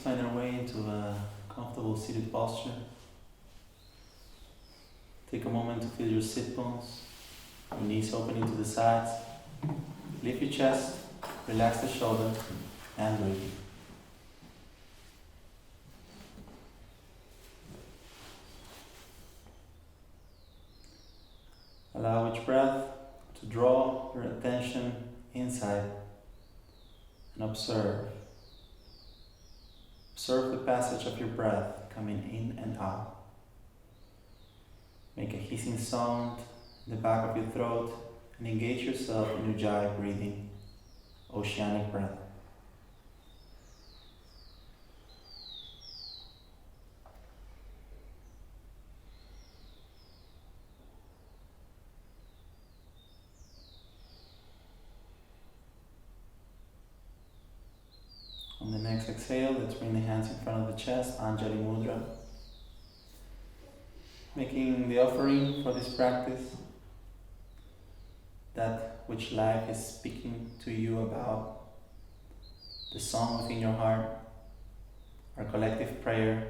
find our way into a comfortable seated posture. Take a moment to feel your sit bones, your knees opening to the sides. Lift your chest, relax the shoulders, and breathe. Allow each breath to draw your attention inside and observe. Observe the passage of your breath coming in and out. Make a hissing sound in the back of your throat and engage yourself in Ujjayi breathing, oceanic breath. On the next exhale, let's bring the hands in front of the chest, Anjali Mudra. Making the offering for this practice, that which life is speaking to you about, the song within your heart, our collective prayer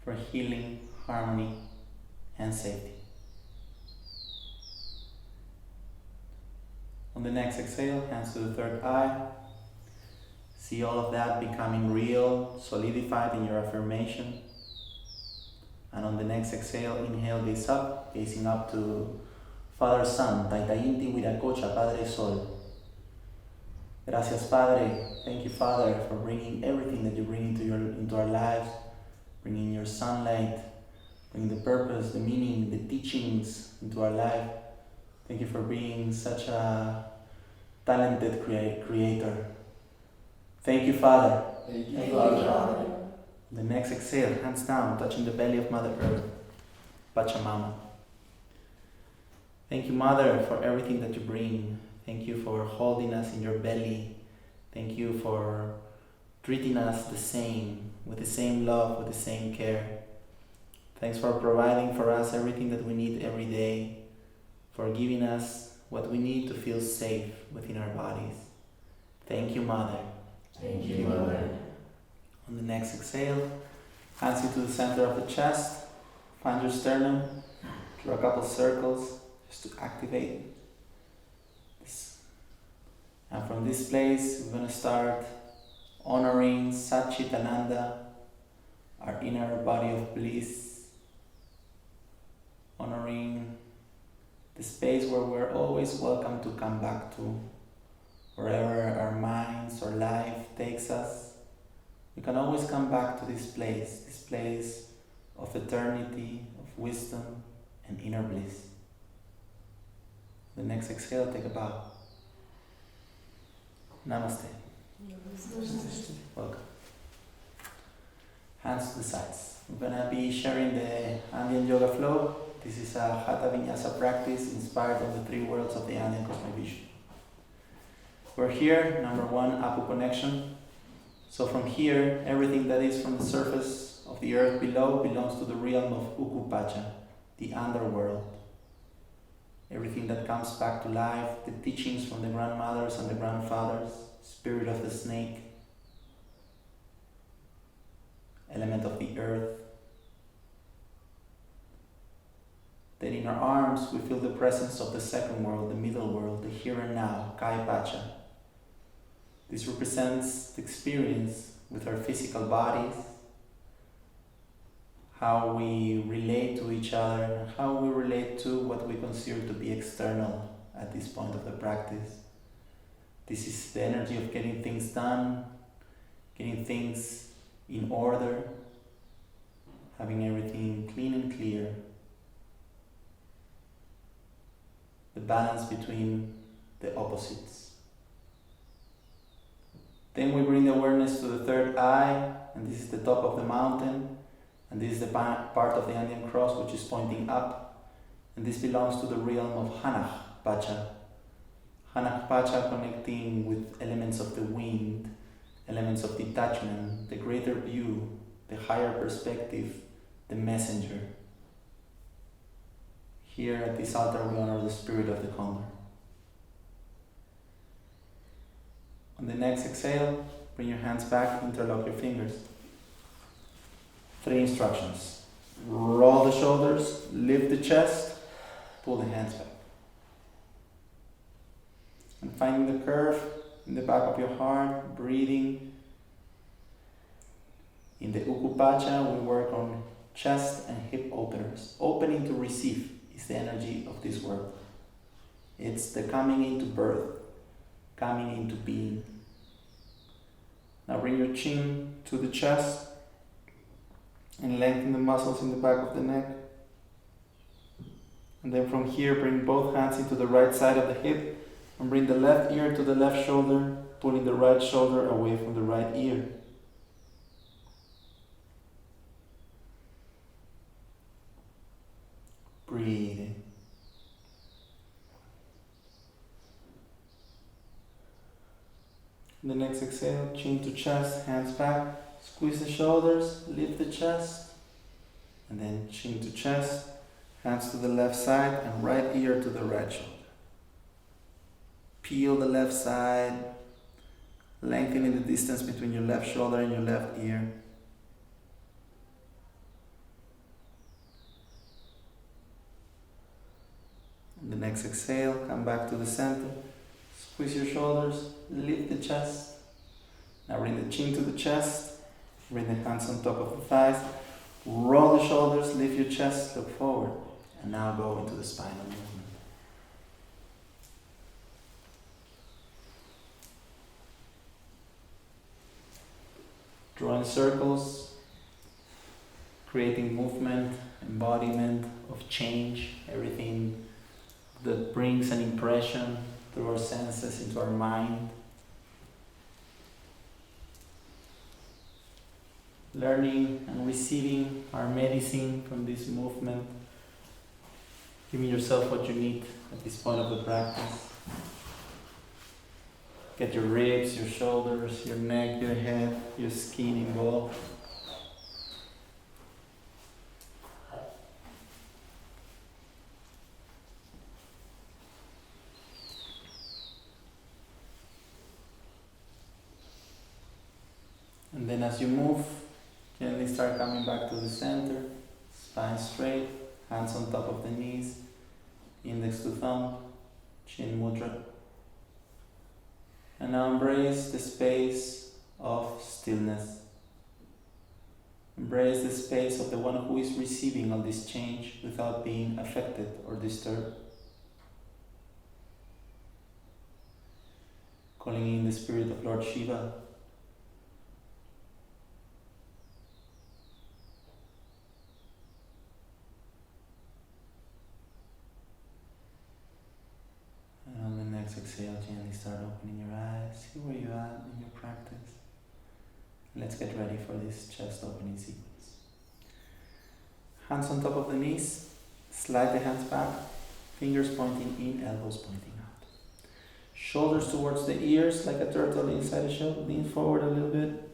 for healing, harmony, and safety. On the next exhale, hands to the third eye. See all of that becoming real, solidified in your affirmation. And on the next exhale, inhale, gaze up, gazing up to Father Sun, Taitainti Wiracocha, Padre Sol. Gracias, Padre. Thank you, Father, for bringing everything that you bring into our lives, bringing your sunlight, bringing the purpose, the meaning, the teachings into our life. Thank you for being such a talented creator. Thank you, Father. Thank you, Father. The next exhale, hands down, touching the belly of Mother Earth, Pachamama. Thank you, Mother, for everything that you bring. Thank you for holding us in your belly. Thank you for treating us the same, with the same love, with the same care. Thanks for providing for us everything that we need every day, for giving us what we need to feel safe within our bodies. Thank you, Mother. Thank you, Mother. On the next exhale, hands into the center of the chest, find your sternum, draw a couple circles just to activate this. And from this place, we're going to start honoring Satchitananda, our inner body of bliss, honoring the space where we're always welcome to come back to, wherever our minds or life takes us. We can always come back to this place of eternity, of wisdom and inner bliss. The next exhale, take a bow. Namaste. Welcome. Hands to the sides. We're going to be sharing the Andean yoga flow. This is a Hatha Vinyasa practice inspired of the three worlds of the Andean cosmovision. We're here, number one, Apu connection. So from here, everything that is from the surface of the earth below belongs to the realm of Ukupacha, the underworld. Everything that comes back to life, the teachings from the grandmothers and the grandfathers, spirit of the snake, element of the earth. Then in our arms, we feel the presence of the second world, the middle world, the here and now, Kai Pacha. This represents the experience with our physical bodies, how we relate to each other, and how we relate to what we consider to be external at this point of the practice. This is the energy of getting things done, getting things in order, having everything clean and clear. The balance between the opposites. Then we bring the awareness to the third eye, and this is the top of the mountain, and this is the part of the Andean cross which is pointing up, and this belongs to the realm of Hanach Pacha. Hanach Pacha connecting with elements of the wind, elements of detachment, the greater view, the higher perspective, the messenger. Here at this altar we honor the spirit of the condor. On the next exhale, Bring your hands back, interlock your fingers. 3 instructions. Roll the shoulders, lift the chest, pull the hands back. And finding the curve in the back of your heart, breathing. In the Ukupacha, we work on chest and hip openers. Opening to receive is the energy of this world. It's the coming into birth, coming into being. Now bring your chin to the chest and lengthen the muscles in the back of the neck. And then from here, bring both hands into the right side of the hip and bring the left ear to the left shoulder, pulling the right shoulder away from the right ear. Breathing. The next exhale, chin to chest, hands back, squeeze the shoulders, lift the chest, and then chin to chest, hands to the left side and right ear to the right shoulder. Peel the left side, lengthening the distance between your left shoulder and your left ear. And the next exhale, come back to the center. Squeeze your shoulders, lift the chest. Now bring the chin to the chest, bring the hands on top of the thighs, roll the shoulders, lift your chest, look forward, and now go into the spinal movement. Drawing circles, creating movement, embodiment of change, everything that brings an impression through our senses into our mind. Learning and receiving our medicine from this movement. Giving yourself what you need at this point of the practice. Get your ribs, your shoulders, your neck, your head, your skin involved. And then as you move, gently start coming back to the center, spine straight, hands on top of the knees, index to thumb, chin mudra. And now embrace the space of stillness. Embrace the space of the one who is receiving all this change without being affected or disturbed. Calling in the spirit of Lord Shiva. Exhale, gently start opening your eyes. See where you are in your practice. Let's get ready for this chest opening sequence. Hands on top of the knees. Slide the hands back. Fingers pointing in, elbows pointing out. Shoulders towards the ears like a turtle inside a shell. Lean forward a little bit.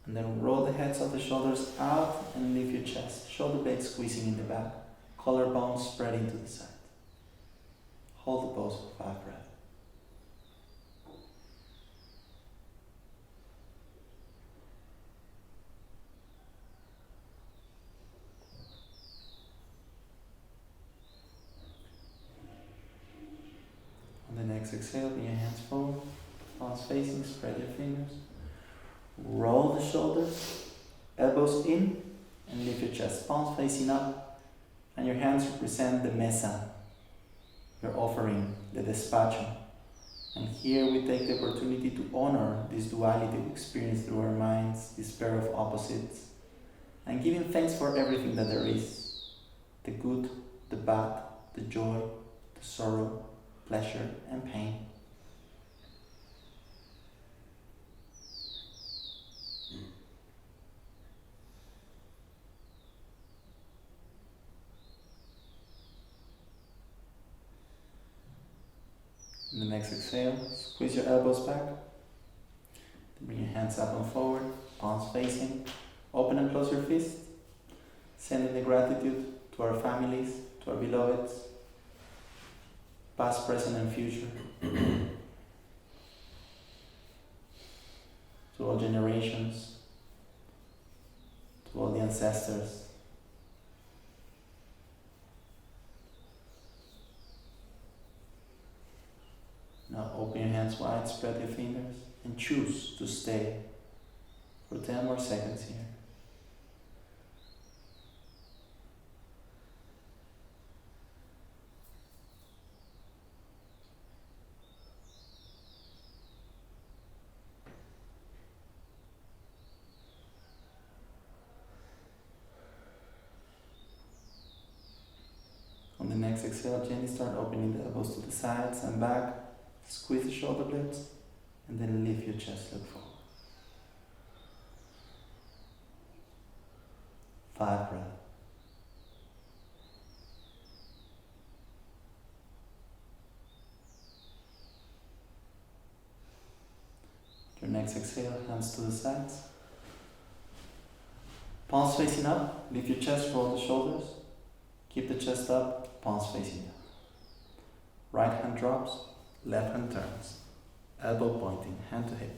And then roll the heads of the shoulders out and lift your chest. Shoulder blades squeezing in the back. Collarbones spreading to the side. Hold the pose for 5 breaths. On the next exhale, bring your hands forward, palms facing, spread your fingers. Roll the shoulders, elbows in, and lift your chest. Palms facing up, and your hands represent the mesa. Your offering, the despacho. And here we take the opportunity to honor this duality we experience through our minds, this pair of opposites, and giving thanks for everything that there is. The good, the bad, the joy, the sorrow, pleasure, and pain. In the next exhale, squeeze your elbows back. Bring your hands up and forward, palms facing. Open and close your fists. Sending the gratitude to our families, to our beloveds, past, present, and future. to all generations, to all the ancestors. Now open your hands wide, spread your fingers, and choose to stay for 10 more seconds here. On the next exhale, gently start opening the elbows to the sides and back. Squeeze the shoulder blades and then lift your chest, look forward. 5 breaths. Your next exhale, hands to the sides. Palms facing up, lift your chest, roll the shoulders. Keep the chest up, palms facing down. Right hand drops, left hand turns. Elbow pointing, hand to hip.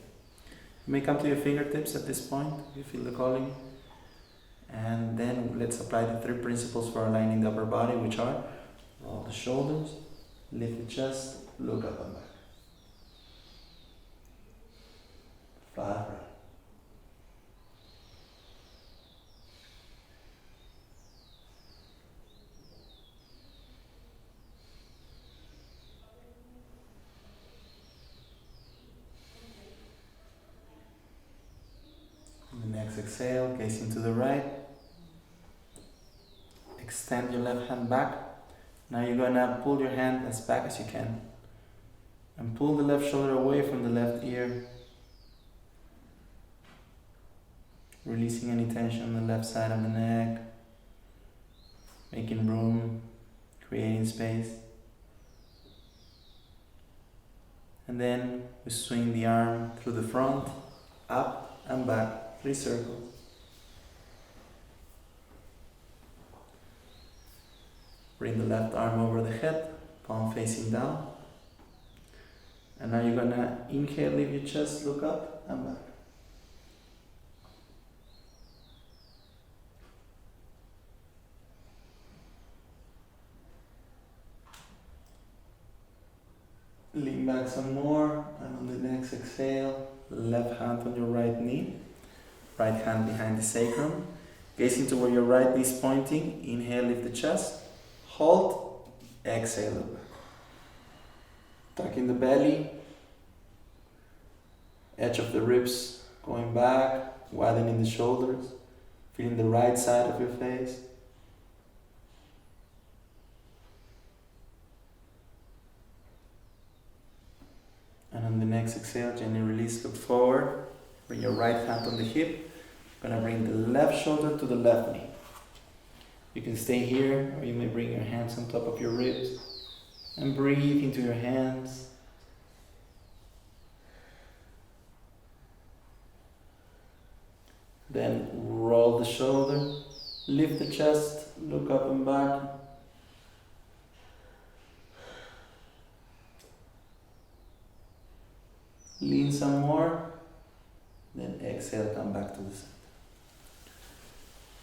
You may come to your fingertips at this point if you feel the calling. And then let's apply the 3 principles for aligning the upper body, which are roll the shoulders, lift the chest, look up and back. 5 breaths. On the next exhale, gazing to the right. Extend your left hand back. Now you're gonna pull your hand as back as you can. And pull the left shoulder away from the left ear. Releasing any tension on the left side of the neck. Making room, creating space. And then we swing the arm through the front, up and back, 3 circles. Bring the left arm over the head, palm facing down. And now you're gonna inhale, leave your chest, look up and back. Lean back some more, and on the next exhale, left hand on your right knee, right hand behind the sacrum, gazing to where your right knee is pointing. Inhale, lift the chest, hold, exhale, look back. Tucking the belly, edge of the ribs going back, widening the shoulders, feeling the right side of your face. And on the next exhale, gently release, look forward. Bring your right hand on the hip. Gonna bring the left shoulder to the left knee. You can stay here, or you may bring your hands on top of your ribs and breathe into your hands. Then roll the shoulder, lift the chest, look up and back. Lean some more, then exhale, come back to the center.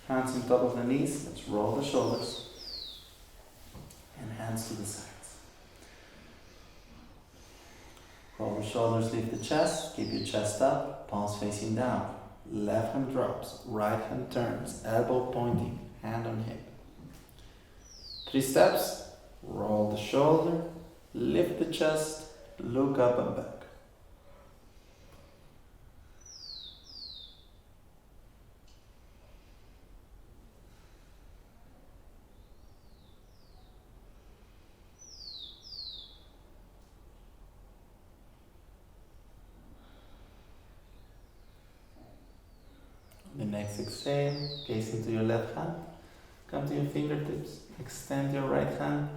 Hands on top of the knees, let's roll the shoulders, and hands to the sides. Roll the shoulders, lift the chest, keep your chest up, palms facing down. Left hand drops, right hand turns, elbow pointing, hand on hip. 3 steps, roll the shoulder, lift the chest, look up and back. The next exhale, gaze into your left hand, come to your fingertips, extend your right hand,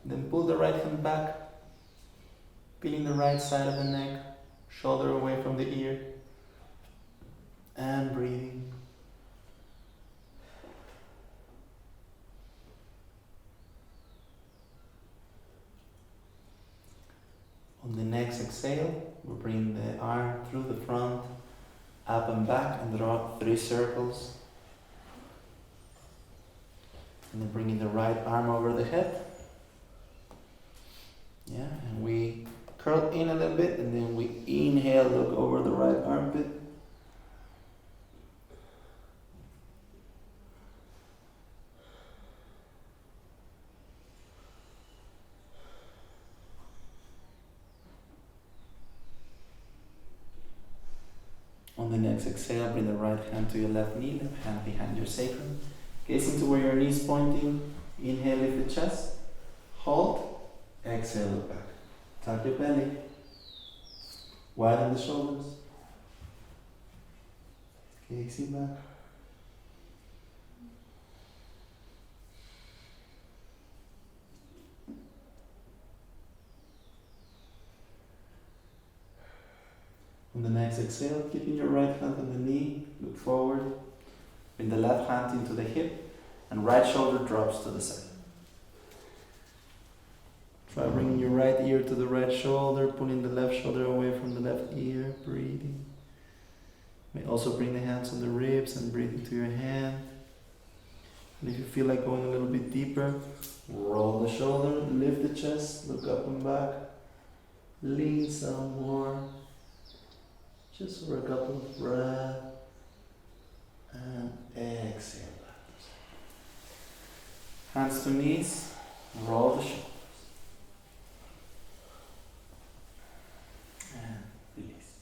then pull the right hand back, peeling the right side of the neck, shoulder away from the ear, and breathing. On the next exhale, we bring the arm through the front, up and back, and draw 3 circles. And then bringing the right arm over the head. Yeah, and we curl in a little bit, and then we inhale, look over the right armpit. On the next exhale, bring the right hand to your left knee, left hand behind your sacrum. Gaze into where your knees pointing. Inhale, lift the chest. Hold. Exhale, look back. Tuck your belly. Widen the shoulders. Gazing back. On the next exhale, keeping your right hand on the knee, look forward. Bring the left hand into the hip, and right shoulder drops to the side. Try bringing your right ear to the right shoulder, pulling the left shoulder away from the left ear, breathing. You may also bring the hands on the ribs and breathe into your hand. And if you feel like going a little bit deeper, roll the shoulder, lift the chest, look up and back, lean some more. Just for a couple of breaths, and exhale back. Hands to knees, roll the shoulders. And release.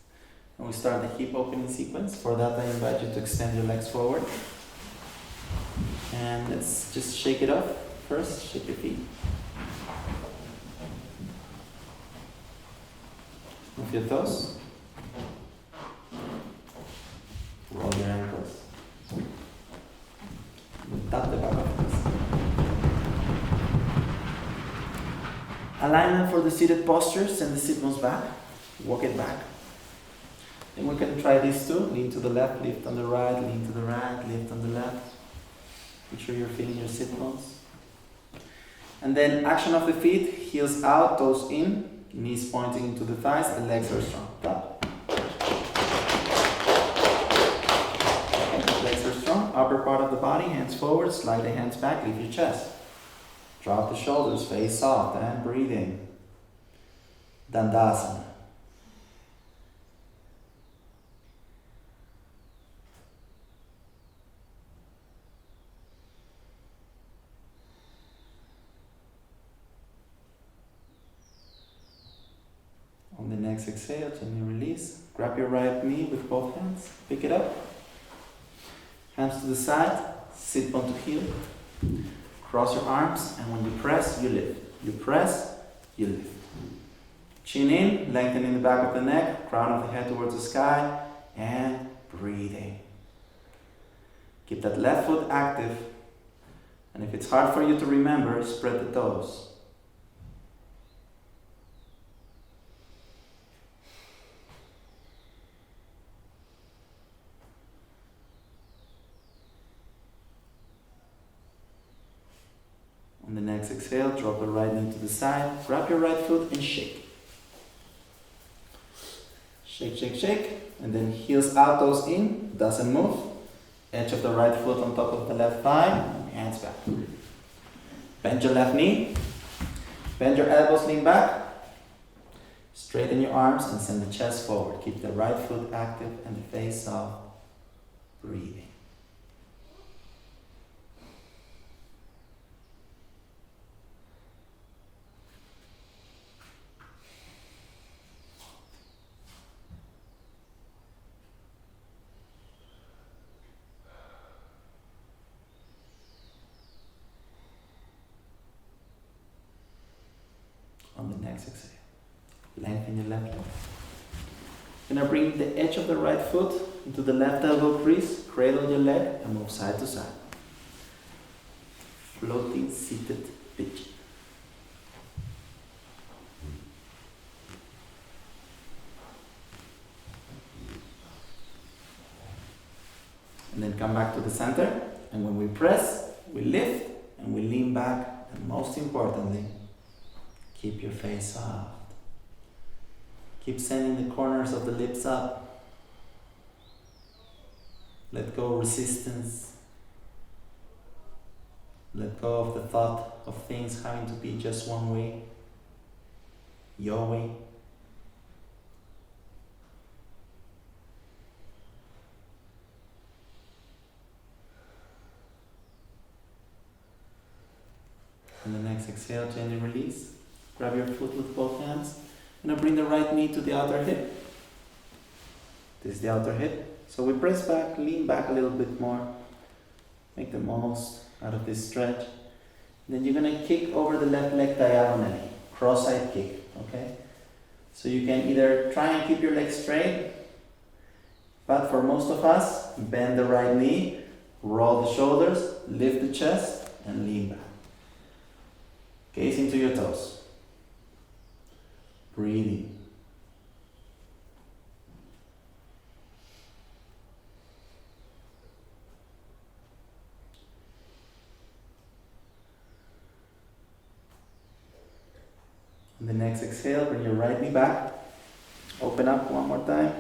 And we start the hip opening sequence. For that, I invite you to extend your legs forward. And let's just shake it off. First, shake your feet. Move your toes. Roll your ankles. Tap the back of the knees. Alignment for the seated posture. Send the sit bones back. Walk it back. Then we can try these two. Lean to the left, lift on the right, lean to the right, lift on the left. Make sure you're feeling your sit bones. And then action of the feet. Heels out, toes in, knees pointing into the thighs, the legs are strong. Tap. Upper part of the body, hands forward, slide the hands back, lift your chest. Drop the shoulders, face soft and breathing. Dandasana. On the next exhale, gently release. Grab your right knee with both hands, pick it up. Hands to the side, sit bone to heel. Cross your arms, and when you press, you lift. You press, you lift. Chin in, lengthening the back of the neck, crown of the head towards the sky, and breathing. Keep that left foot active. And if it's hard for you to remember, spread the toes. On the next exhale, drop the right knee to the side, grab your right foot and shake. Shake, shake, shake, and then heels out, toes in, doesn't move. Edge of the right foot on top of the left thigh, hands back. Bend your left knee, bend your elbows, lean back. Straighten your arms and send the chest forward. Keep the right foot active and the face soft, breathing. On the next exhale, lengthen your left leg. You're going to bring the edge of the right foot into the left elbow crease, cradle your leg and move side to side. Floating seated pigeon. And then come back to the center, and when we press, we lift and we lean back, and most importantly, keep your face soft. Keep sending the corners of the lips up. Let go of resistance. Let go of the thought of things having to be just one way, your way. On the next exhale, gently release. Grab your foot with both hands. And now bring the right knee to the outer hip. This is the outer hip. So we press back, lean back a little bit more. Make the most out of this stretch. Then you're going to kick over the left leg diagonally. Cross-side kick, okay? So you can either try and keep your legs straight, but for most of us, bend the right knee, roll the shoulders, lift the chest, and lean back. Gaze into your toes. Breathing. On the next exhale, bring your right knee back. Open up one more time.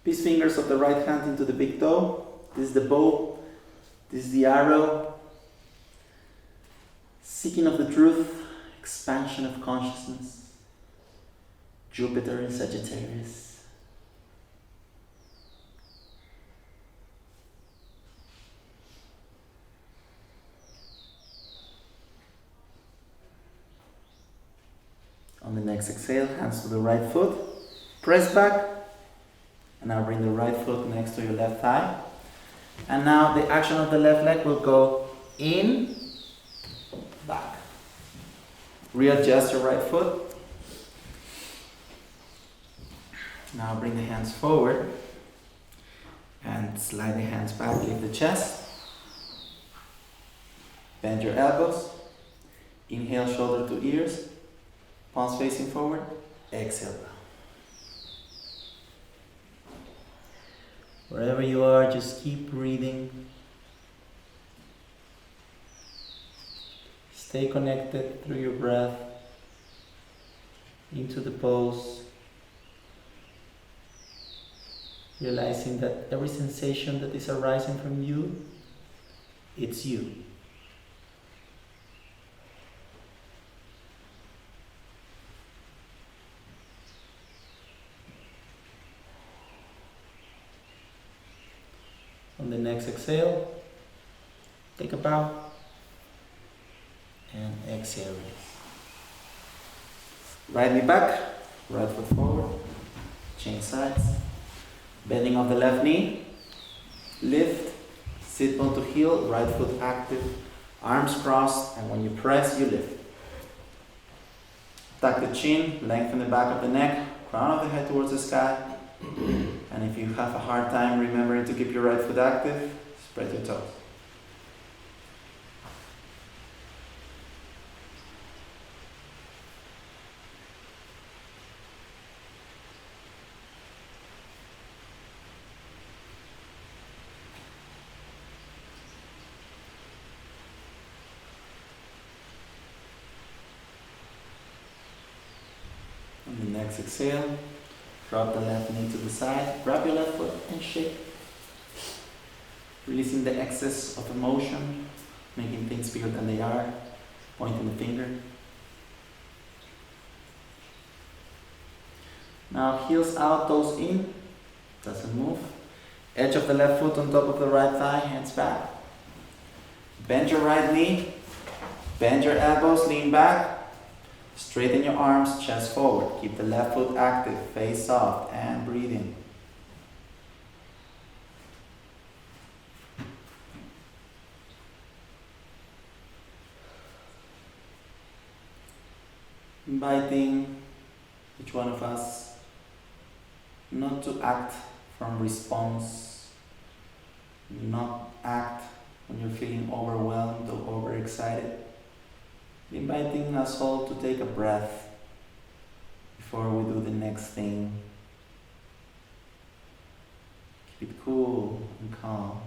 Peace fingers of the right hand into the big toe. This is the bow. This is the arrow. Seeking of the truth. Expansion of consciousness. Jupiter in Sagittarius. On the next exhale, hands to the right foot. Press back. And now bring the right foot next to your left thigh. And now the action of the left leg will go in, back. Readjust your right foot. Now bring the hands forward. And slide the hands back, lift the chest. Bend your elbows. Inhale, shoulder to ears. Palms facing forward. Exhale down. Wherever you are, just keep breathing. Stay connected through your breath into the pose. Realizing that every sensation that is arising from you, it's you. On the next exhale, take a bow and exhale. Right knee back, right foot forward, change sides. Bending of the left knee, lift, sit bone to heel, right foot active, arms crossed, and when you press, you lift. Tuck the chin, lengthen the back of the neck, crown of the head towards the sky. And if you have a hard time remembering to keep your right foot active, spread your toes. On the next exhale, drop the left knee to the side, grab your left foot and shake. Releasing the excess of emotion, making things bigger than they are, pointing the finger. Now heels out, toes in, doesn't move. Edge of the left foot on top of the right thigh, hands back. Bend your right knee, bend your elbows, lean back. Straighten your arms, chest forward. Keep the left foot active, face soft, and breathe in. Inviting each one of us not to act from response, not act when you're feeling overwhelmed or overexcited. Inviting us all to take a breath before we do the next thing. Keep it cool and calm.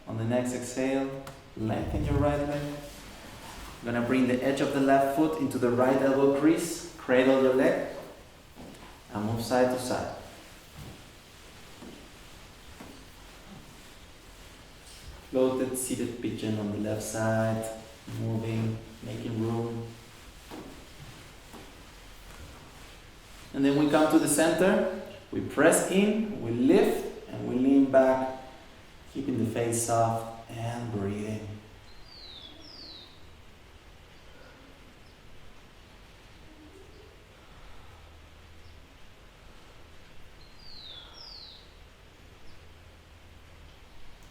On the next exhale, lengthen your right leg. You're gonna bring the edge of the left foot into the right elbow crease, Cradle your leg and move side to side. Floated seated pigeon on the left side, moving, making room. And then we come to the center, we press in, we lift, and we lean back, keeping the face soft and breathing.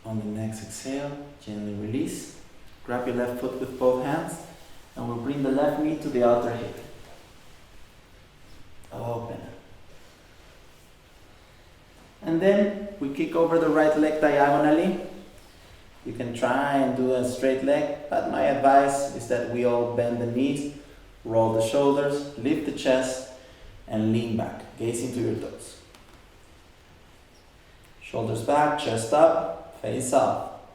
On the next exhale, gently release. Grab your left foot with both hands and we'll bring the left knee to the outer hip. Open. And then we kick over the right leg diagonally. You can try and do a straight leg, but my advice is that we all bend the knees, roll the shoulders, lift the chest, and lean back, gaze into your toes. Shoulders back, chest up. Face up.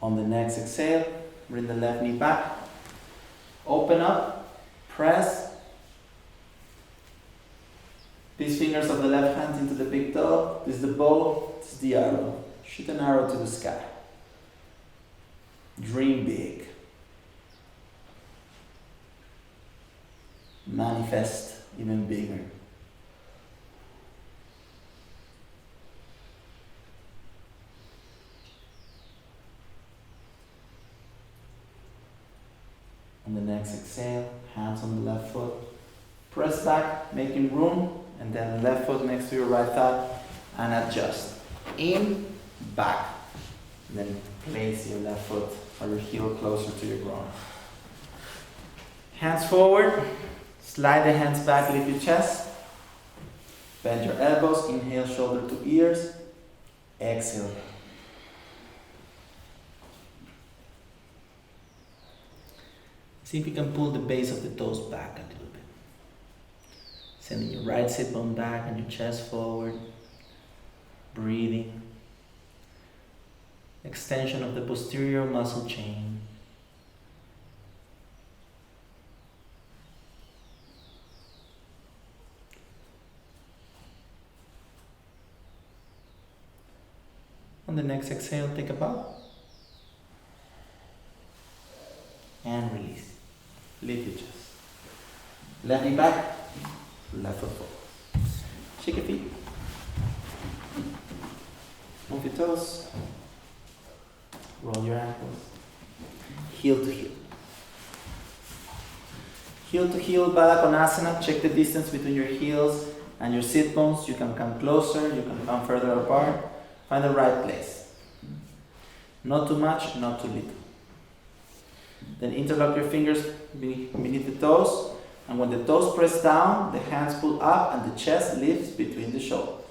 On the next exhale, bring the left knee back. Open up, press. These fingers of the left hand into the big toe. This is the bow, this is the arrow. Shoot an arrow to the sky. Dream big. Manifest even bigger. On the next exhale, hands on the left foot. Press back, making room, and then the left foot next to your right thigh, and adjust. In, back. And then place your left foot or your heel closer to your groin. Hands forward. Slide the hands back, lift your chest. Bend your elbows, inhale, shoulder to ears. Exhale. See if you can pull the base of the toes back a little bit. Sending your right sit bone back and your chest forward. Breathing. Extension of the posterior muscle chain. On the next exhale, take a bow. And release. Lift your chest. Left knee back, left foot forward. Shake your feet. Move your toes. Roll your ankles. Heel to heel. Heel to heel, Baddha Konasana. Check the distance between your heels and your sit bones. You can come closer, you can come further apart. Find the right place. Not too much, not too little. Then interlock your fingers beneath the toes, and when the toes press down, the hands pull up and the chest lifts between the shoulders.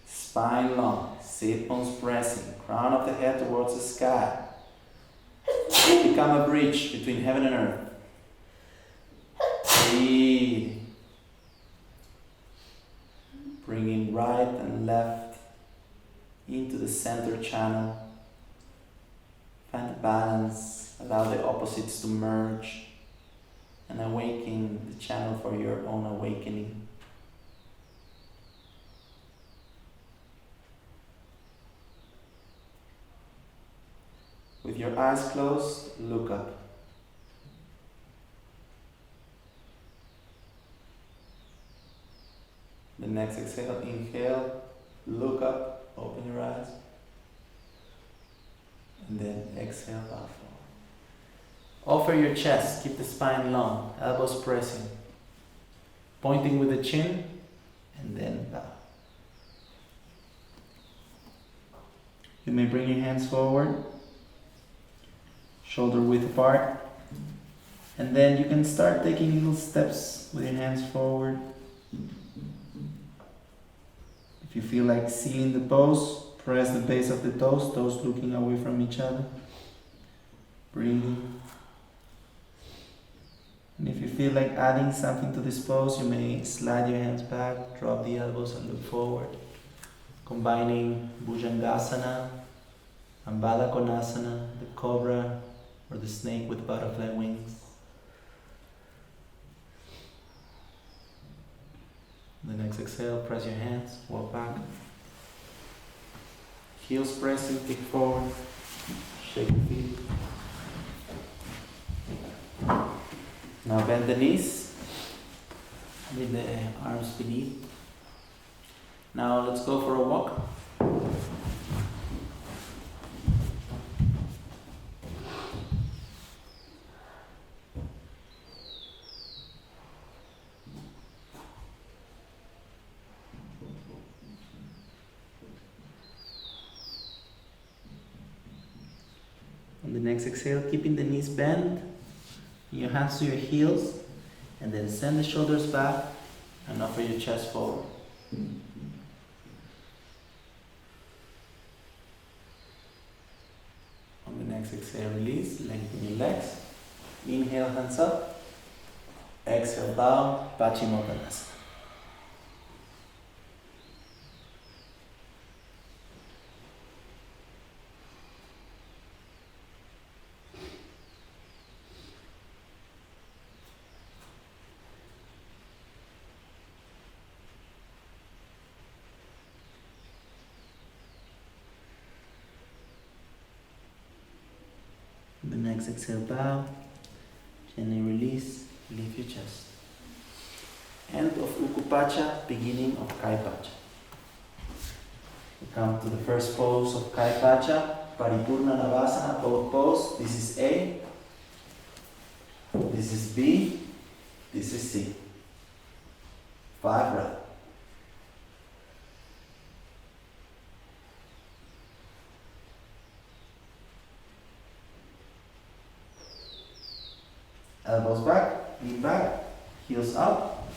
Spine long, sit bones pressing, crown of the head towards the sky. Become a bridge between heaven and earth. Breathe. Bringing right and left into the center channel. Find the balance, allow the opposites to merge, and awaken the channel for your own awakening. With your eyes closed, look up. The next exhale, inhale, look up. Open your eyes. And then exhale, bow forward. Offer your chest. Keep the spine long. Elbows pressing. Pointing with the chin. And then bow. You may bring your hands forward. Shoulder width apart. And then you can start taking little steps with your hands forward. If you feel like sealing the pose, press the base of the toes looking away from each other. Breathing. And if you feel like adding something to this pose, you may slide your hands back, drop the elbows and look forward. combining Bhujangasana and Balakonasana, the cobra or the snake with butterfly wings. The next exhale, press your hands, walk back. Heels pressing, kick forward, shake the feet. Now bend the knees with the arms beneath. Now let's go for a walk. On the next exhale, keeping the knees bent, your hands to your heels, and then send the shoulders back and offer your chest forward. On the next exhale, release, lengthen your legs. Inhale, hands up. Exhale, bow, Paschimottanasana. The next exhale, bow, gently release, lift your chest. End of Ukupacha, beginning of Kaipacha. We come to the first pose of Kaipacha, Paripurna Navasana, both pose. This is A, this is B, this is C. 5 breaths. Elbows back, knee back, heels up,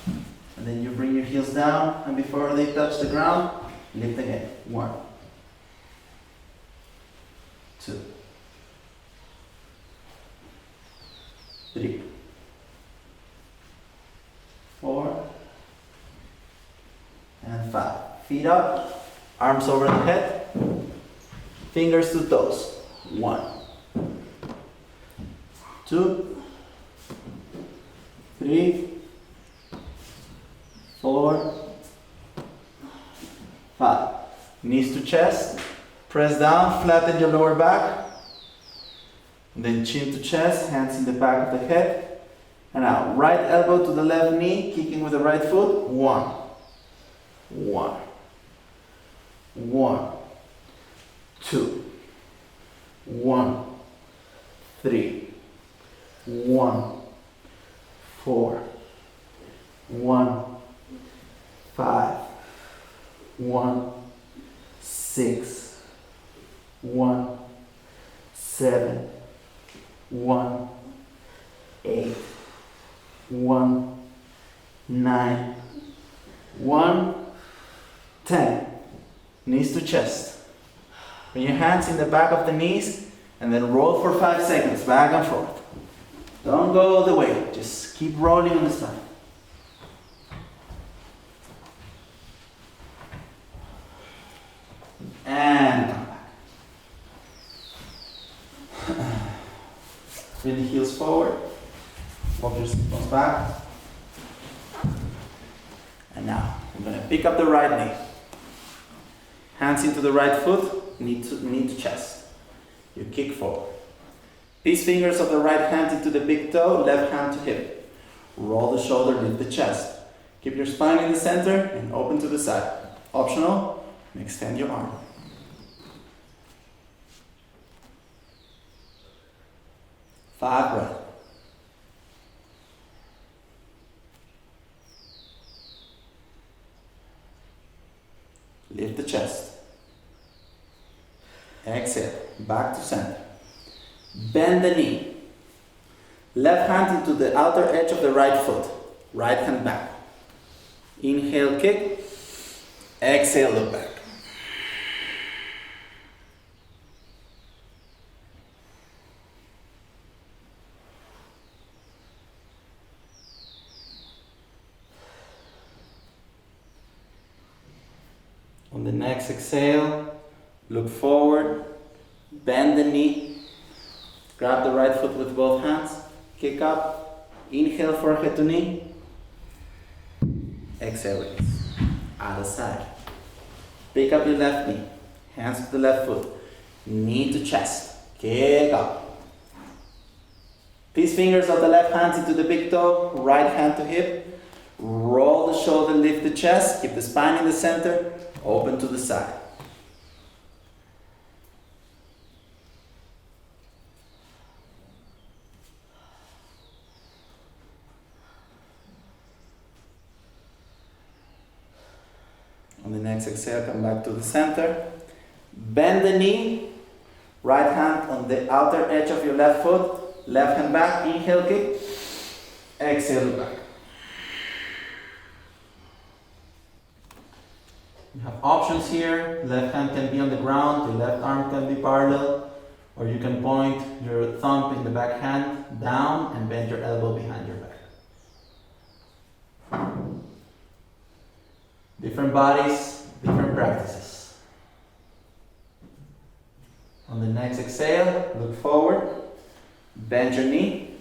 and then you bring your heels down, and before they touch the ground, lift again. 1, 2, 3, 4, and 5. Feet up, arms over the head, fingers to toes. 1, 2, 3, 4, 5. Knees to chest. Press down, flatten your lower back. Then chin to chest, hands in the back of the head. And now, right elbow to the left knee, kicking with the right foot. 1, 1, 1, 2, 1, 3, 1, 4, 1, 5, 1, 6, 1, 7, 1, 8, 1, 9, 1, 10. Knees to chest. Bring your hands in the back of the knees and then roll for 5 seconds, back and forth. Don't go all the way, just keep rolling on the spine. And come back. Bring the heels forward, walk your bones back. And now, I'm going to pick up the right knee. Hands into the right foot, knee to chest. You kick forward. Peace fingers of the right hand into the big toe, left hand to hip. Roll the shoulder, lift the chest. Keep your spine in the center and open to the side. Optional, extend your arm. Five breaths. Lift the chest. Exhale, back to center. Bend the knee. Left hand into the outer edge of the right foot. Right hand back. Inhale, kick. Exhale, look back. On the next next exhale, look forward, bend the knee, grab the right foot with both hands, kick up, inhale forehead to knee, exhale release, other side. Pick up your left knee, hands to the left foot, knee to chest, kick up. Peace fingers of the left hand into the big toe, right hand to hip, roll the shoulder, lift the chest, keep the spine in the center, open to the side. On the next exhale, come back to the center. Bend the knee, right hand on the outer edge of your left foot, left hand back, inhale, kick, exhale, look back. You have options here. Left hand can be on the ground, the left arm can be parallel, or you can point your thumb in the back hand down and bend your elbow behind your back. Different bodies, different practices. On the next exhale, look forward, bend your knee,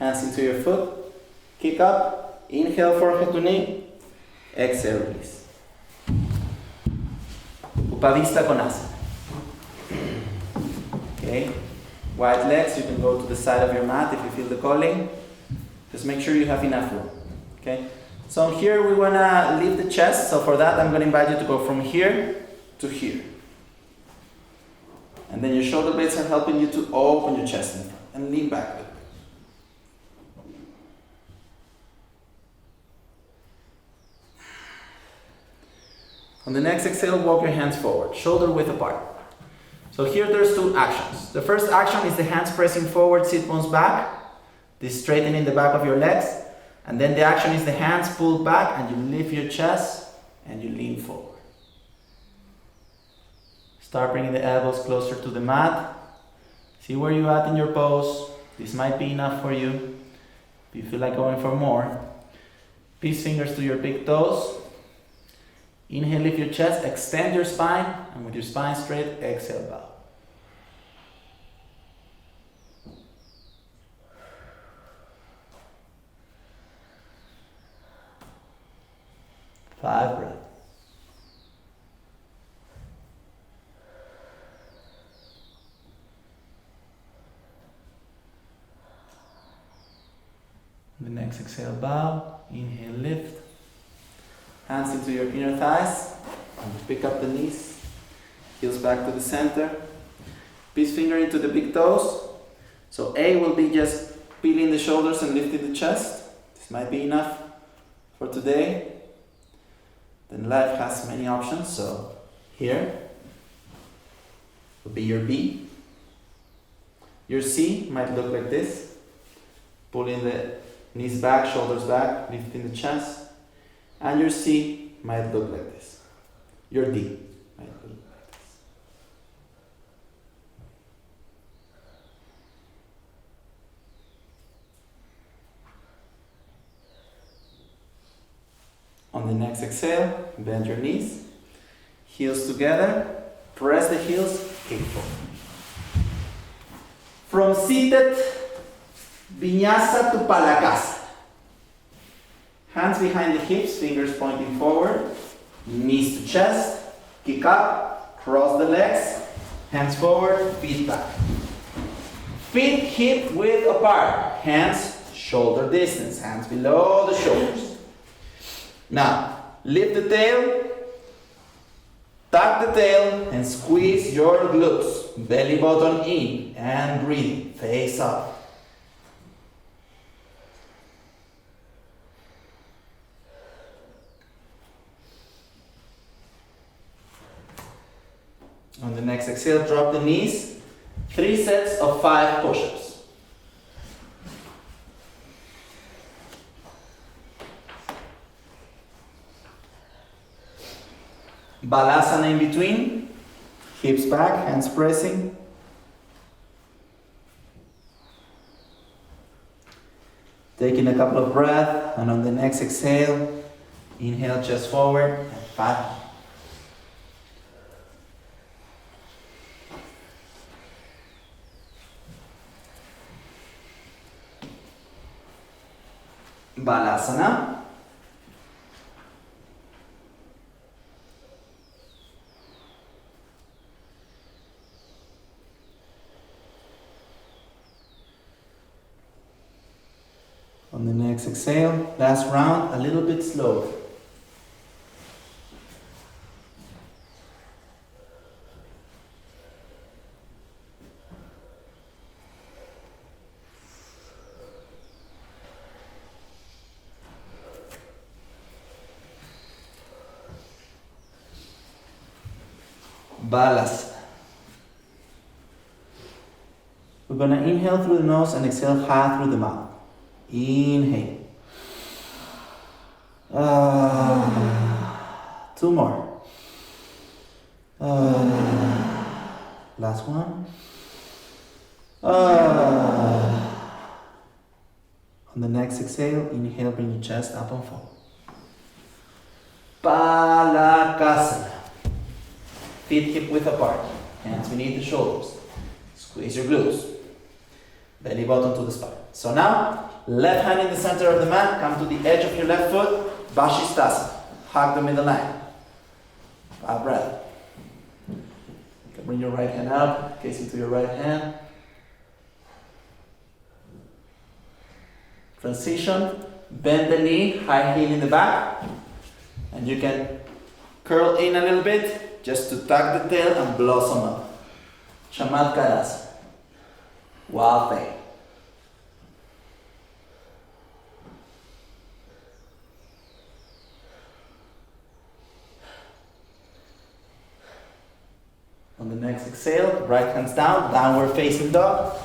hands into your foot, kick up, inhale forehead to knee, exhale release. Upavista Konasana. Okay, wide legs, you can go to the side of your mat if you feel the calling. Just make sure you have enough room. Okay, so here we want to lift the chest, so for that I'm going to invite you to go from here to here. And then your shoulder blades are helping you to open your chest in front and lean back a bit. On the next exhale, walk your hands forward, shoulder width apart. So here there's two actions. The first action is the hands pressing forward, sit bones back, this straightening the back of your legs. And then the action is the hands pulled back and you lift your chest and you lean forward. Start bringing the elbows closer to the mat. See where you're at in your pose. This might be enough for you. If you feel like going for more, peace fingers to your big toes. Inhale, lift your chest, extend your spine, and with your spine straight, exhale, bow. Five breaths. The next exhale, bow. Inhale, lift. Hands into your inner thighs. And pick up the knees. Heels back to the center. Peace finger into the big toes. So A will be just peeling the shoulders and lifting the chest. This might be enough for today. Then life has many options. So here will be your B. Your C might look like this. Pulling the knees back, shoulders back, lifting the chest. And your C might look like this. Your D might look like this. On the next exhale, bend your knees, heels together, press the heels, kick forward. From seated vinyasa to palakasa. Hands behind the hips, fingers pointing forward, knees to chest, kick up, cross the legs, hands forward, feet back. Feet hip width apart, hands shoulder distance, hands below the shoulders. Now, lift the tail, tuck the tail, and squeeze your glutes, belly button in, and breathe, face up. On the next exhale, drop the knees. 3 sets of 5 push-ups. Balasana in between. Hips back, hands pressing. Taking a couple of breaths, and on the next exhale, inhale chest forward and 5. Balasana. On the next exhale, last round, a little bit slow. Balas. We're going to inhale through the nose and exhale high through the mouth. Inhale. Two more. Last one. On the next exhale, inhale, bring your chest up and forward. Palakasana. Feet hip width apart. Hands beneath the shoulders. Squeeze your glutes. Belly button to the spine. So now, left hand in the center of the mat. Come to the edge of your left foot. Vashisthasana. Hug the middle line. 5 breath. You can bring your right hand up, gaze into your right hand. Transition. Bend the knee, high heel in the back. And you can curl in a little bit just to tuck the tail and blossom up. Chamatkarasana. Wild thing. On the next exhale, right hands down, downward facing dog.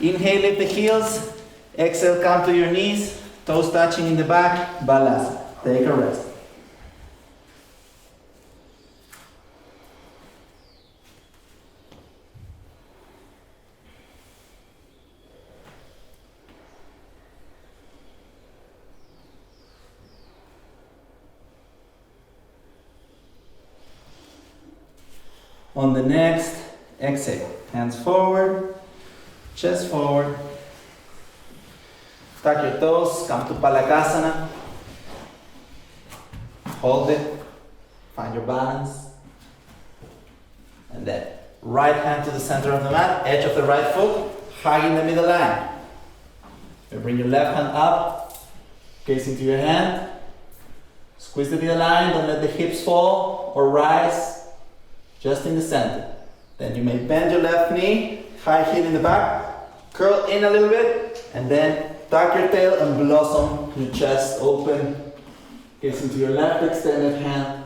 Inhale, lift the heels. Exhale, come to your knees, toes touching in the back, balasana. Take a rest. On the next exhale, hands forward, chest forward. Tuck your toes, come to Palakasana. Hold it, find your balance. And then right hand to the center of the mat, edge of the right foot, hugging the middle line. You bring your left hand up, gaze into your hand. Squeeze the middle line, don't let the hips fall or rise. Just in the center. Then you may bend your left knee, high heel in the back, curl in a little bit, and then tuck your tail and blossom your chest open. Gaze into your left extended hand,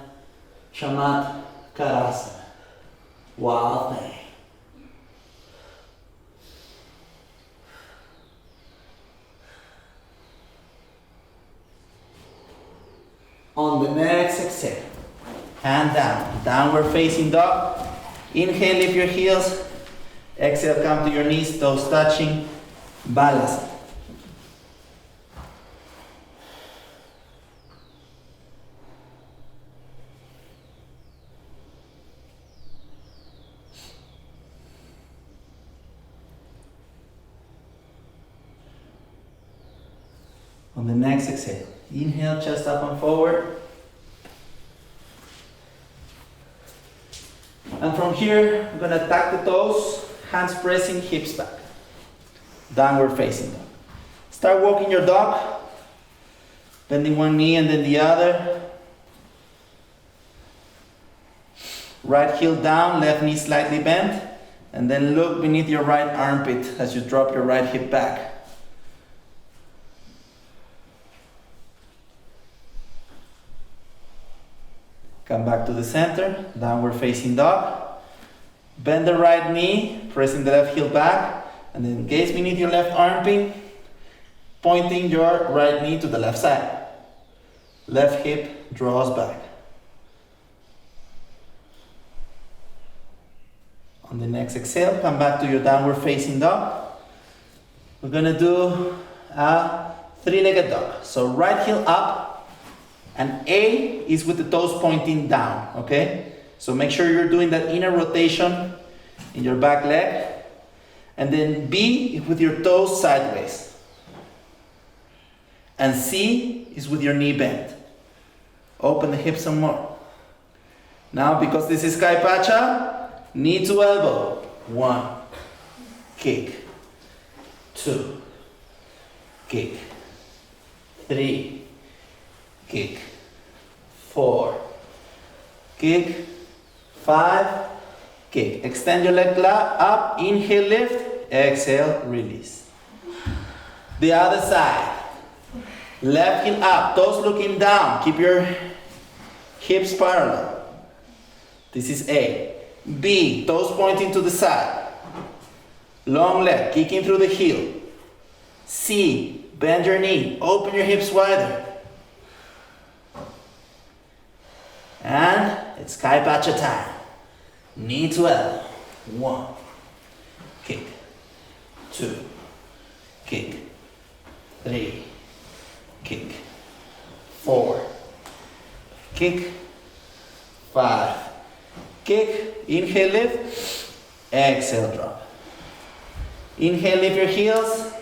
Chamatkarasana. Wild thing. On the next exhale, hand down, downward facing dog. Inhale, lift your heels. Exhale, come to your knees, toes touching. Balasana. On the next exhale, inhale, chest up and forward. And from here, I'm gonna tuck the toes, hands pressing, hips back. Downward facing dog. Start walking your dog, bending one knee and then the other. Right heel down, left knee slightly bent, and then look beneath your right armpit as you drop your right hip back. Come back to the center, downward facing dog. Bend the right knee, pressing the left heel back, and then gaze beneath your left armpit, pointing your right knee to the left side. Left hip draws back. On the next exhale, come back to your downward facing dog. We're gonna do a three-legged dog. So right heel up, and A is with the toes pointing down, okay? So make sure you're doing that inner rotation in your back leg. And then B with your toes sideways. And C is with your knee bent. Open the hips some more. Now, because this is Kai Pacha, knee to elbow. 1, kick. 2, kick. 3, kick. 4, kick. 5, kick. Extend your leg up, inhale, lift, exhale, release. The other side. Left heel up, toes looking down. Keep your hips parallel. This is A. B, toes pointing to the side. Long leg, kicking through the heel. C, bend your knee, open your hips wider. And it's Kai Pacha time. Knee to elbow. 1, kick. 2, kick. 3, kick. 4, kick. 5, kick. Inhale, lift. Exhale, drop. Inhale, lift your heels.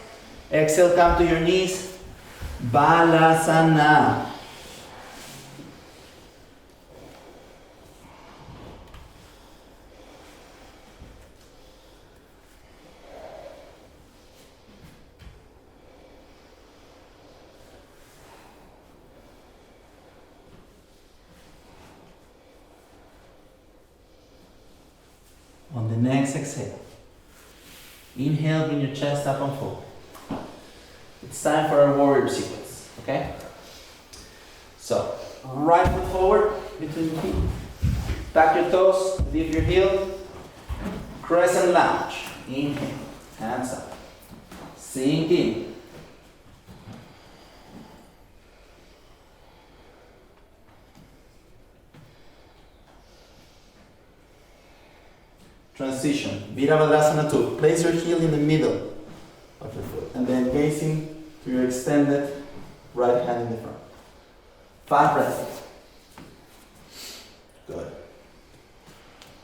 Exhale, come to your knees. Balasana. On the next exhale, inhale, bring your chest up and forward. It's time for our warrior sequence, okay? So, right foot forward, between your feet. Back your toes, lift your heel. Crescent lunge. Inhale, hands up. Sink in. Transition, Virabhadrasana 2. Place your heel in the middle of your foot and then gazing to your extended right hand in the front. 5 breaths. Good.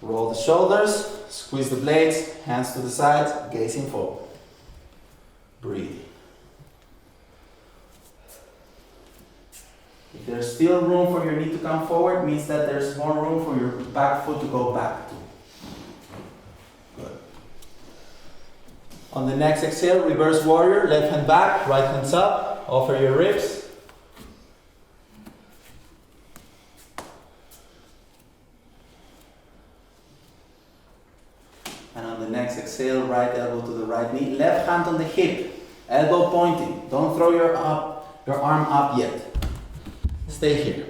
Roll the shoulders, squeeze the blades, hands to the sides, gazing forward. Breathe. If there's still room for your knee to come forward, means that there's more room for your back foot to go back to. Good. On the next exhale, reverse warrior, left hand back, right hands up, offer your ribs. And on the next exhale, right elbow to the right knee, left hand on the hip, elbow pointing. Don't throw your arm up yet. Stay here.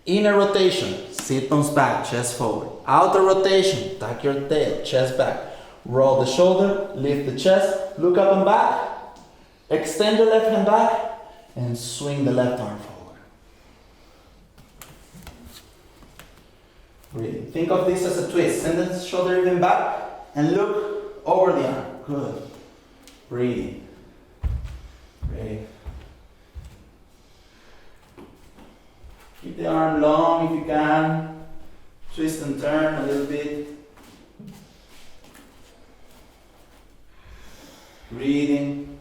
Inner rotation, sit bones back, chest forward. Outer rotation, tuck your tail, chest back. Roll the shoulder, lift the chest, look up and back. Extend your left hand back and swing the left arm forward. Breathe. Think of this as a twist. Send the shoulder even back and look over the arm. Good. Breathe. Breathe. Keep the arm long if you can. Twist and turn a little bit. Breathing.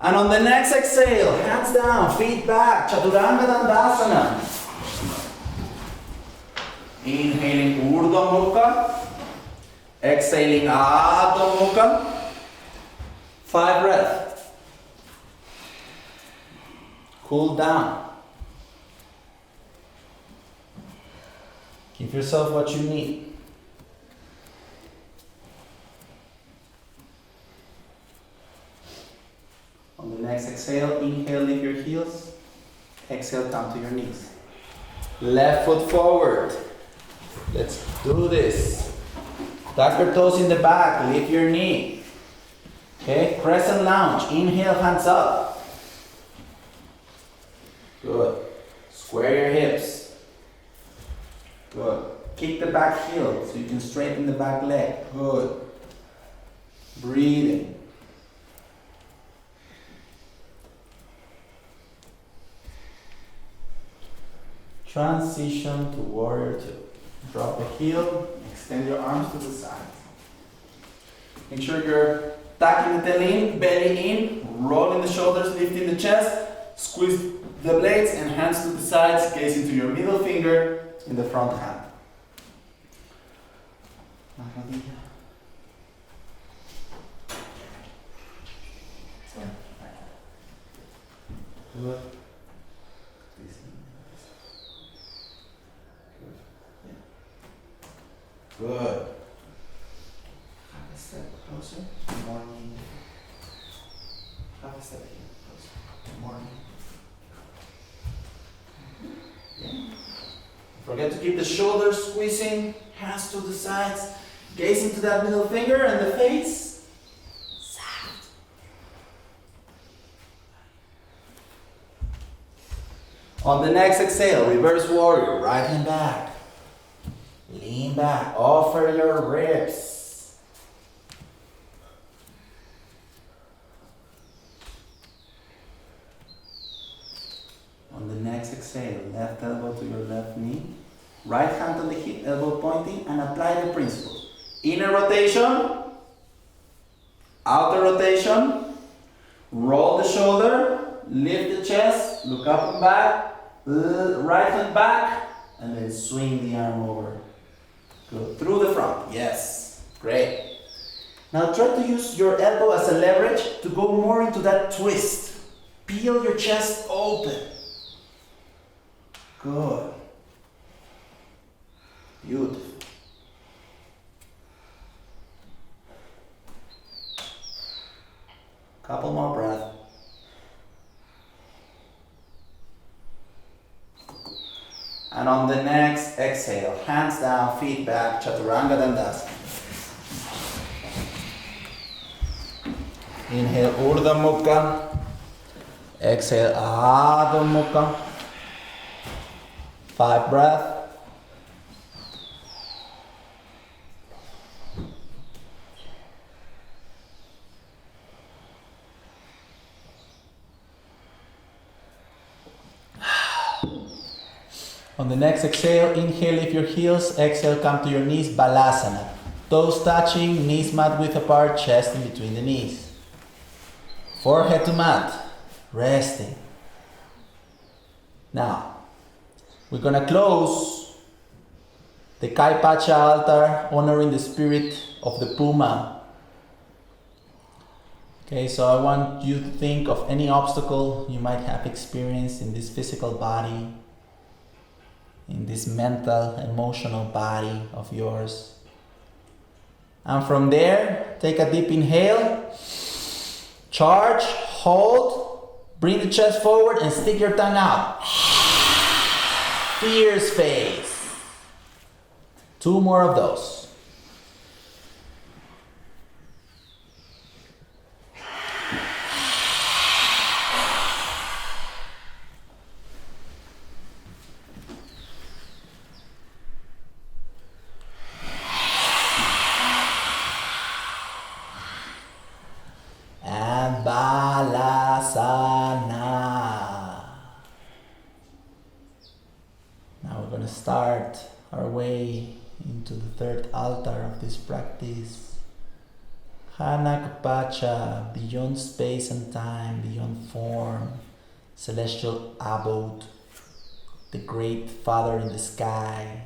And on the next exhale, hands down, feet back, Chaturanga Dandasana. Inhaling Urdhva Mukha. Exhaling Adho Mukha. 5 breaths. Cool down. Give yourself what you need. On the next exhale, inhale, lift your heels. Exhale, come to your knees. Left foot forward. Let's do this. Tuck your toes in the back, lift your knee. Okay, crescent lunge. Inhale, hands up. Good. Square your hips. Good. Kick the back heel so you can straighten the back leg. Good. Breathing. Transition to warrior 2. Drop the heel, extend your arms to the sides. Make sure you're tucking the tail in, belly in, rolling the shoulders, lifting the chest, squeeze the blades and hands to the sides, gaze into your middle finger in the front hand. Good. Good. Have a step closer. Morning. Have a step here. Closer. Morning. Yeah. Forget to keep the shoulders squeezing, hands to the sides, gaze into that middle finger and the face. Soft. On the next exhale, reverse warrior, right hand back. Lean back, offer your ribs. On the next exhale, left elbow to your left knee, right hand on the hip, elbow pointing, and apply the principles. Inner rotation, outer rotation, roll the shoulder, lift the chest, look up and back, right hand back, and then swing the arm over. Good. Through the front. Yes. Great. Now try to use your elbow as a leverage to go more into that twist. Peel your chest open. Good. Beautiful. Couple more breaths. And on the next exhale, hands down, feet back, Chaturanga Dandasana. Inhale, Urdhva Mukha. Exhale, Adho Mukha. 5 breaths. On the next exhale, inhale, lift your heels. Exhale, come to your knees, Balasana. Toes touching, knees mat width apart, chest in between the knees. Forehead to mat, resting. Now, we're gonna close the Kai Pacha altar, honoring the spirit of the Puma. Okay, so I want you to think of any obstacle you might have experienced in this physical body, in this mental, emotional body of yours. And from there, take a deep inhale, charge, hold, bring the chest forward and stick your tongue out. Fierce face. 2 more of those. Start our way into the third altar of this practice. Hanak Pacha, beyond space and time, beyond form, celestial abode, the great Father in the sky,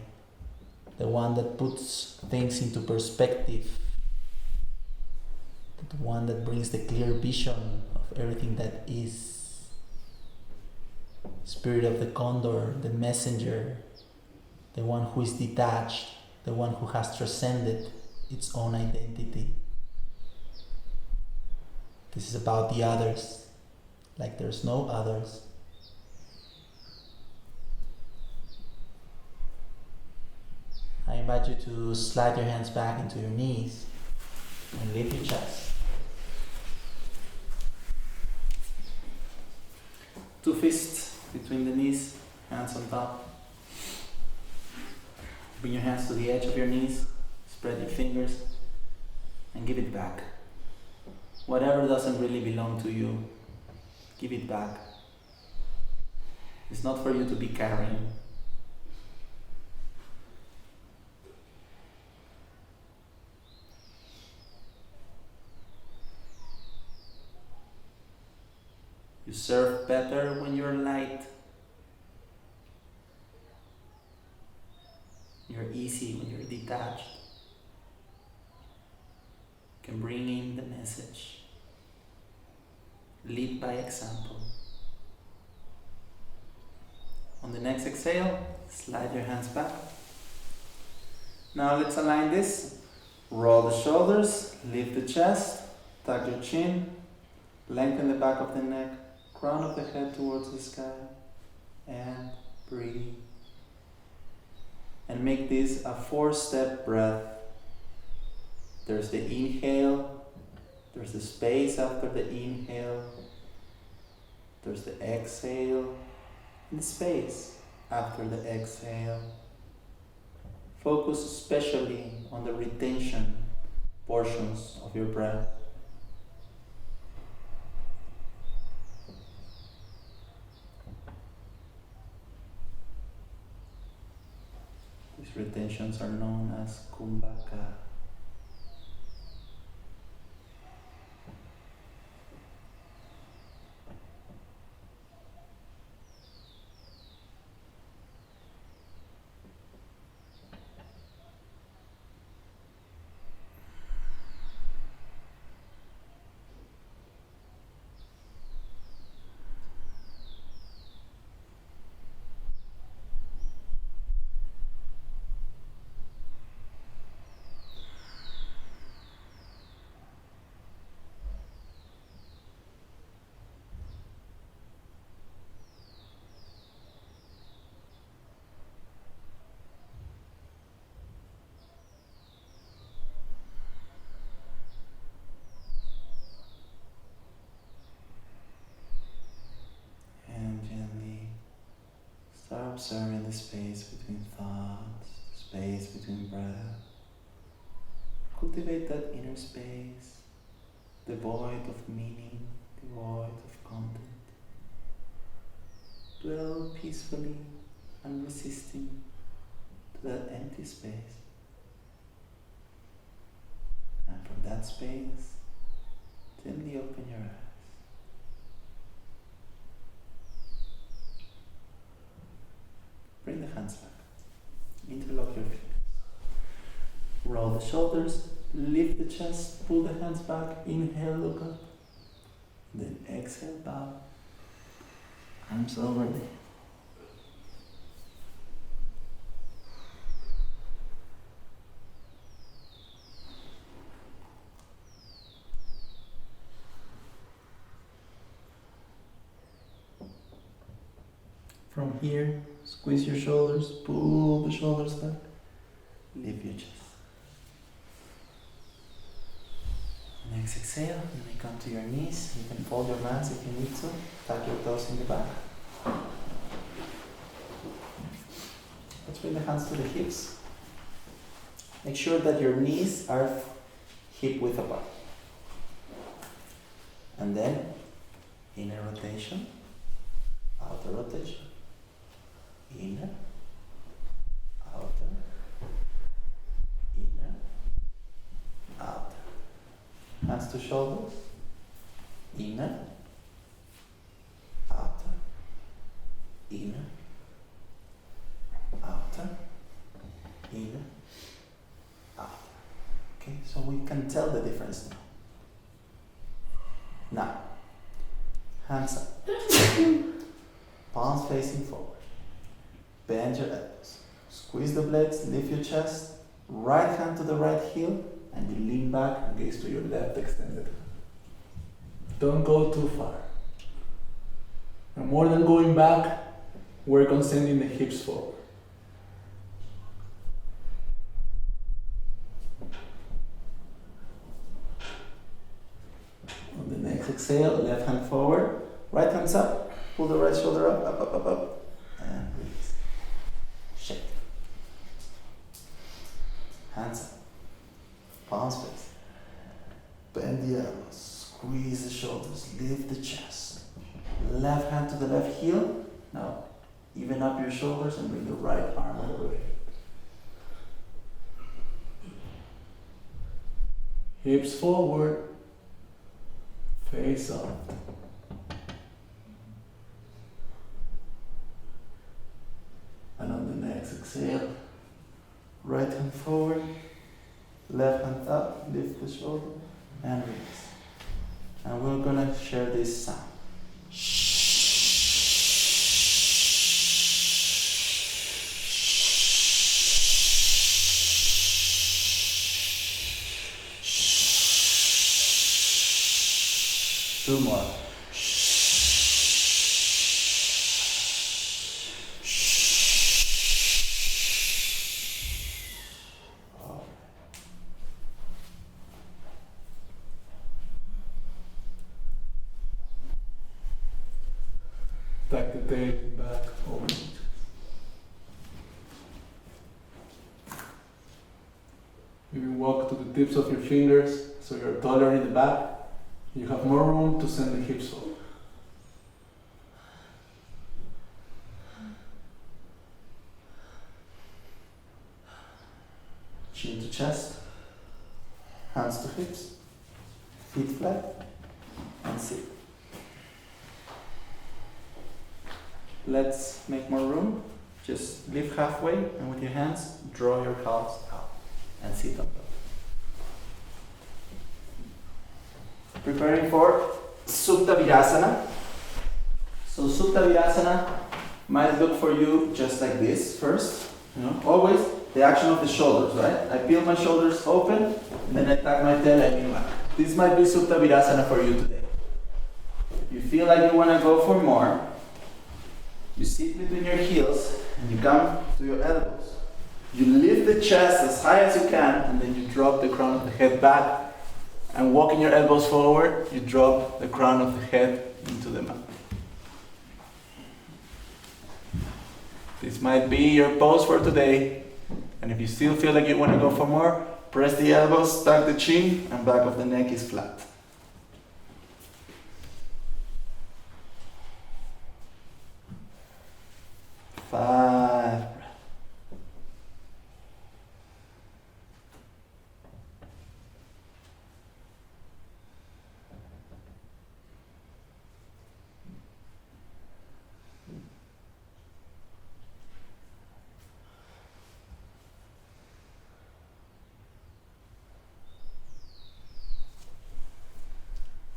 the one that puts things into perspective, the one that brings the clear vision of everything that is. Spirit of the Condor, the messenger, the one who is detached, the one who has transcended its own identity. This is about the others, like there's no others. I invite you to slide your hands back into your knees and lift your chest. 2 fists between the knees, hands on top. Bring your hands to the edge of your knees, spread your fingers, and give it back. Whatever doesn't really belong to you, give it back. It's not for you to be carrying. serve better when you're light. You're easy when you're detached. You can bring in the message. Lead by example. On the next exhale, slide your hands back. Now let's align this. Roll the shoulders, lift the chest, tuck your chin, lengthen the back of the neck, crown of the head towards the sky, and breathe. And make this a 4-step breath. There's the inhale, there's the space after the inhale, there's the exhale, and the space after the exhale. Focus especially on the retention portions of your breath. These retentions are known as kumbhaka. Start observing the space between thoughts, space between breath. Cultivate that inner space, devoid of meaning, devoid of content. Dwell peacefully, unresisting to that empty space. And from that space, gently open your eyes. Bring the hands back. Interlock your fingers. Roll the shoulders, lift the chest, pull the hands back, inhale, look up. Then exhale, bow. Arms over the head. From here, squeeze your shoulders, pull the shoulders back, lift your chest. Next exhale, you may come to your knees. You can fold your hands if you need to. Tuck your toes in the back. Let's bring the hands to the hips. Make sure that your knees are hip width apart. And then, inner rotation, outer rotation. Inner, outer, inner, outer. Hands to shoulders, inner, outer, inner, outer, inner, outer. Okay, so we can tell the difference now. Now, hands up, palms facing forward. Bend your elbows, squeeze the blades, lift your chest, right hand to the right heel, and you lean back and gaze to your left extended. Don't go too far. And more than going back, work on sending the hips forward. On the next exhale, left hand forward, right hands up, pull the right shoulder up, and release. Shake. Hands up. Palms face. Bend the elbows. Squeeze the shoulders. Lift the chest. Left hand to the left heel. Now, even up your shoulders and bring the right arm over. Hips forward. Face up. forward. Left hand up, lift the shoulder, and release. And we're gonna share this sound. Two more. Tuck the tail back over. Maybe walk to the tips of your fingers so you're taller in the back. You have more room to send the hips forward. Chin to chest, hands to hips, feet flat, and sit. Let's make more room. Just lift halfway, and with your hands, draw your calves out and sit on top. Preparing for Supta Virasana. So Supta Virasana might look for you just like this first. Always the action of the shoulders, right? I peel my shoulders open, then I tuck my tail and lean back. This might be Supta Virasana for you today. If you feel like you want to go for more, you sit between your heels and you come to your elbows. You lift the chest as high as you can, and then you drop the crown of the head back. And walking your elbows forward, you drop the crown of the head into the mat. This might be your pose for today. And if you still feel like you want to go for more, press the elbows, tuck the chin, and back of the neck is flat. 5 breaths.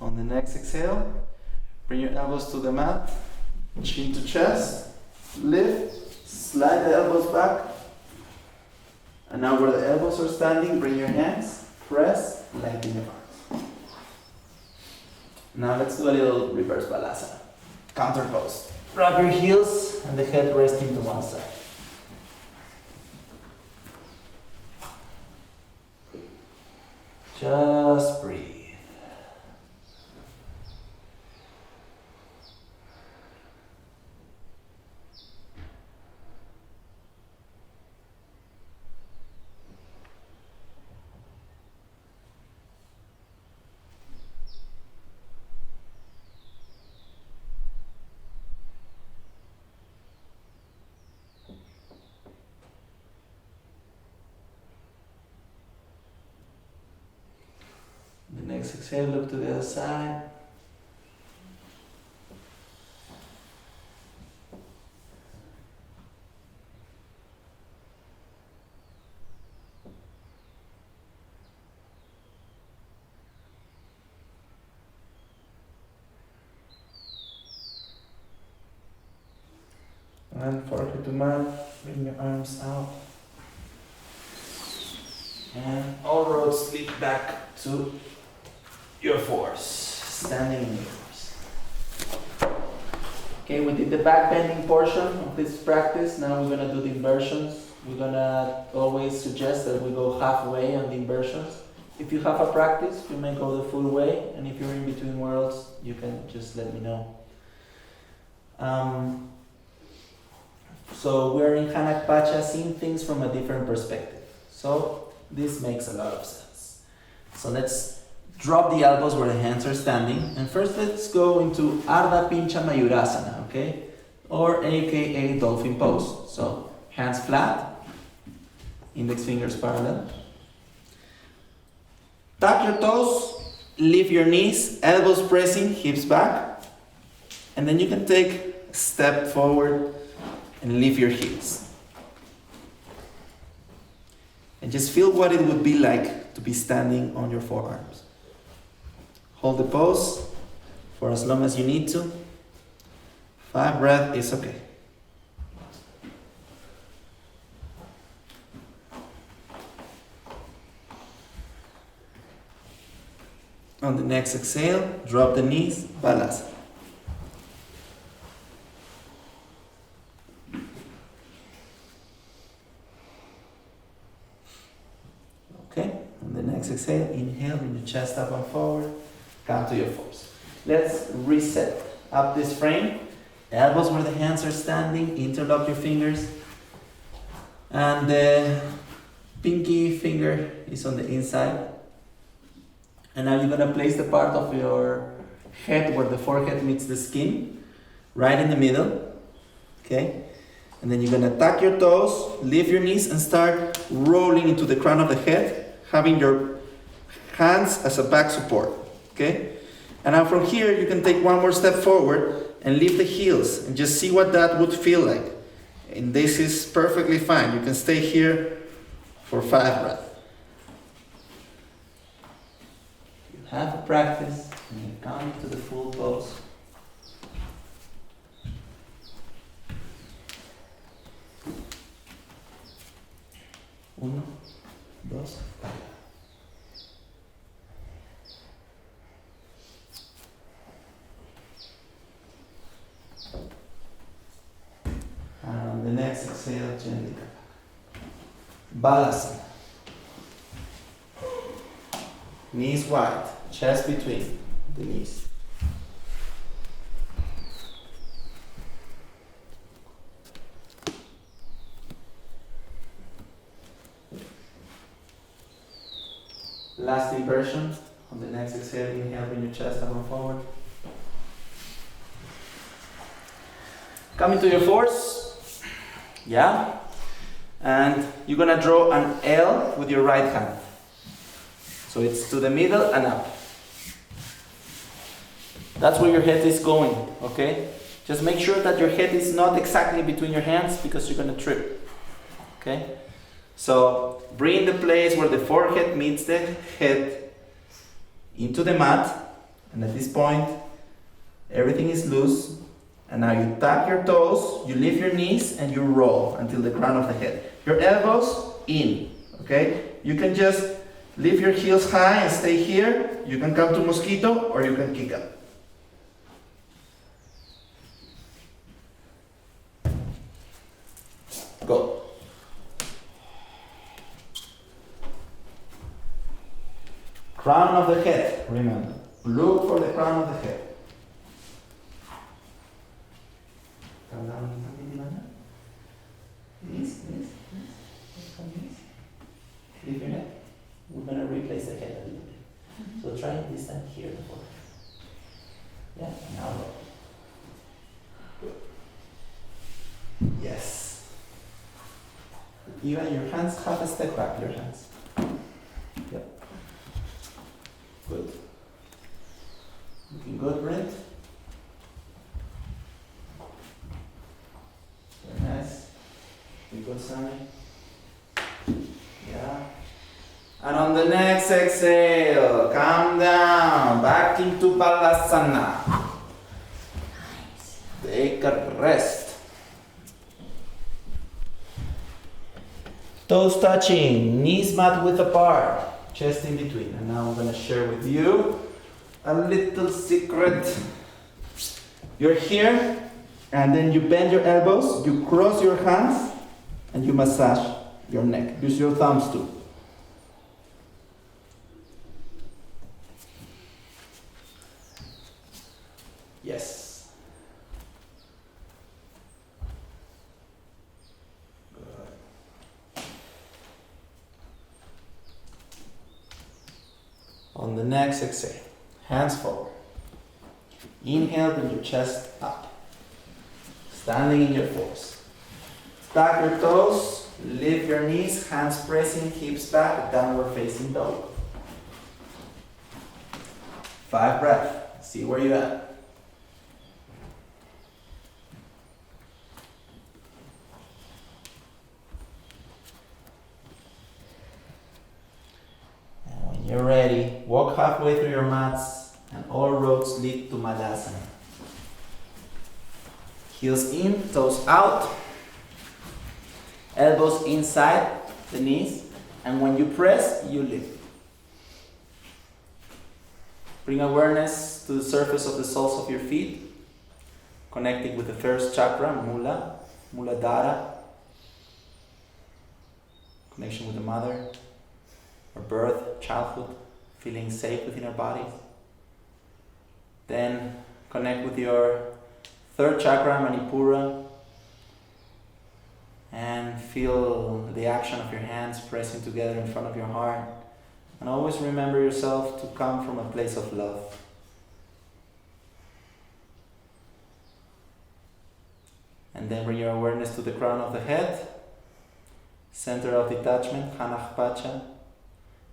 On the next exhale, bring your elbows to the mat, chin to chest, lift, slide the elbows back, and now where the elbows are standing, bring your hands, press, lengthen your arms. Now let's do a little reverse balasana, counter pose. Wrap your heels and the head resting to one side. Just breathe. The next exhale, look to the other side. And forward to mat, bring your arms out. And all roads lead back to your force, standing in your force. Okay, we did the back bending portion of this practice. Now we're gonna do the inversions. We're gonna always suggest that we go halfway on the inversions. If you have a practice, you may go the full way, and if you're in between worlds, you can just let me know. So we're in Hanak Pacha, seeing things from a different perspective. So this makes a lot of sense. So let's drop the elbows where the hands are standing. And first let's go into Ardha Pincha Mayurasana, okay? Or AKA dolphin pose. So hands flat, index fingers parallel. Tuck your toes, lift your knees, elbows pressing, hips back. And then you can take a step forward and lift your heels. And just feel what it would be like to be standing on your forearms. Hold the pose for as long as you need to. 5 breaths is okay. On the next exhale, drop the knees, balasana. Okay, on the next exhale, inhale, bring your chest up and forward, come to your fours. Let's reset up this frame. Elbows where the hands are standing, interlock your fingers. And the pinky finger is on the inside. And now you're gonna place the part of your head where the forehead meets the skin, right in the middle, okay? And then you're gonna tuck your toes, lift your knees, and start rolling into the crown of the head, having your hands as a back support, okay? And now from here, you can take one more step forward and lift the heels, and just see what that would feel like. And this is perfectly fine. You can stay here for 5 breaths. Have a practice, and you come to the full pose. Uno, dos. And on the next exhale, gently come back. Balasana. Knees wide, chest between the knees. Last inversion. On the next exhale, inhale, bring your chest up and forward. Come into your fours. Yeah. And you're gonna draw an L with your right hand. So it's to the middle and up. That's where your head is going, okay? Just make sure that your head is not exactly between your hands because you're gonna trip, okay? So bring the place where the forehead meets the head into the mat. And at this point, everything is loose. And now you tuck your toes, you lift your knees, and you roll until the crown of the head. Your elbows in, okay? You can just lift your heels high and stay here. You can come to mosquito or you can kick up. Go. Crown of the head, remember. Look for the crown of the head. Come down. Knees. Lift your neck. We're going to replace the head a little bit. So try this time here. Yeah, now roll. Good. Yes. Even your hands, half a step back, your hands. Yep. Good. Looking good, Brent. Very nice. You good, Sammy? Yeah. And on the next exhale, calm down, back into Balasana. Take a rest. Toes touching, knees mat width apart, chest in between. And now I'm going to share with you a little secret. You're here, and then you bend your elbows, you cross your hands, and you massage your neck. Use your thumbs too. Yes. Good. On the next exhale, hands forward. Inhale, bring your chest up. Standing in your fours. Tuck your toes, lift your knees, hands pressing, hips back, downward facing dog. 5 breaths. See where you're at. you're ready, walk halfway through your mats and all roads lead to Malasana. Heels in, toes out, elbows inside the knees, and when you press, you lift. Bring awareness to the surface of the soles of your feet, connecting with the first chakra, Muladhara, connection with the mother, our birth, childhood, feeling safe within our bodies. Then connect with your third chakra, Manipura, and feel the action of your hands pressing together in front of your heart. And always remember yourself to come from a place of love. And then bring your awareness to the crown of the head, center of detachment, Hanach-Pacha.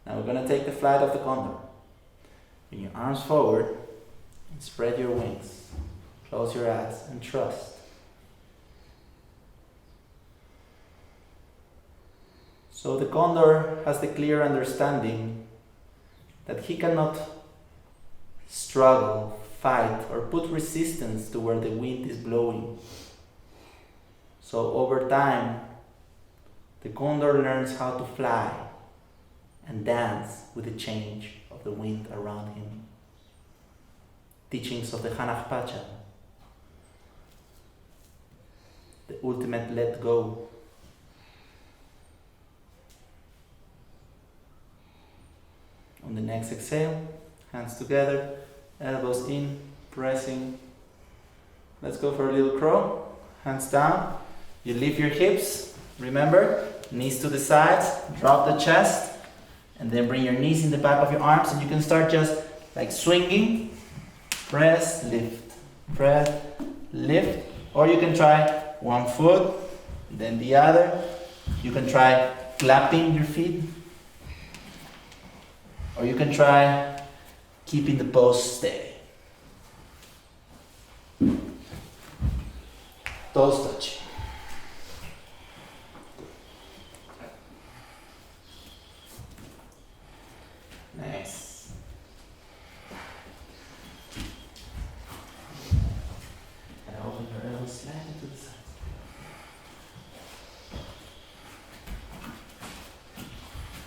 Now we're going to take the flight of the condor. Bring your arms forward and spread your wings. Close your eyes and trust. So the condor has the clear understanding that he cannot struggle, fight, or put resistance to where the wind is blowing. So over time, the condor learns how to fly and dance with the change of the wind around him. Teachings of the Hanach-Pacha, the ultimate let go. On the next exhale, hands together, elbows in, pressing. Let's go for a little crow. Hands down. You lift your hips. Remember, knees to the sides, drop the chest, and then bring your knees in the back of your arms, and you can start just like swinging. Press, lift, press, lift. Or you can try one foot, then the other. You can try clapping your feet. Or you can try keeping the pose steady. Toes touch. Nice. And open your elbows slightly to the sides.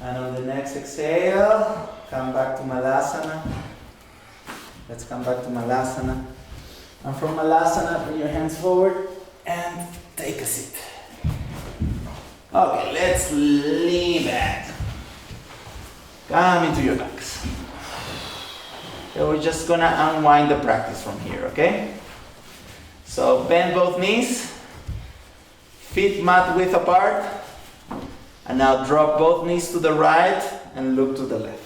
And on the next exhale, come back to Malasana. Let's come back to Malasana. And from Malasana, bring your hands forward and take a seat. Okay, let's lean back. Come into your backs. So we're just gonna unwind the practice from here, okay? So bend both knees, feet mat width apart, and now drop both knees to the right and look to the left.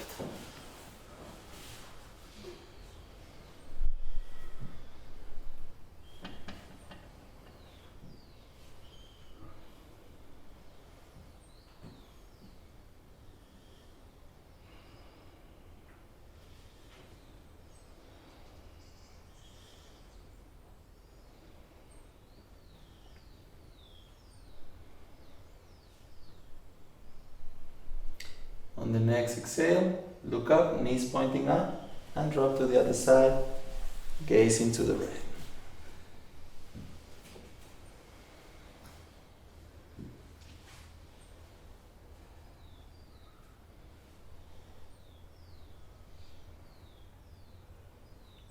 On the next exhale, look up, knees pointing up, and drop to the other side, gaze into the right.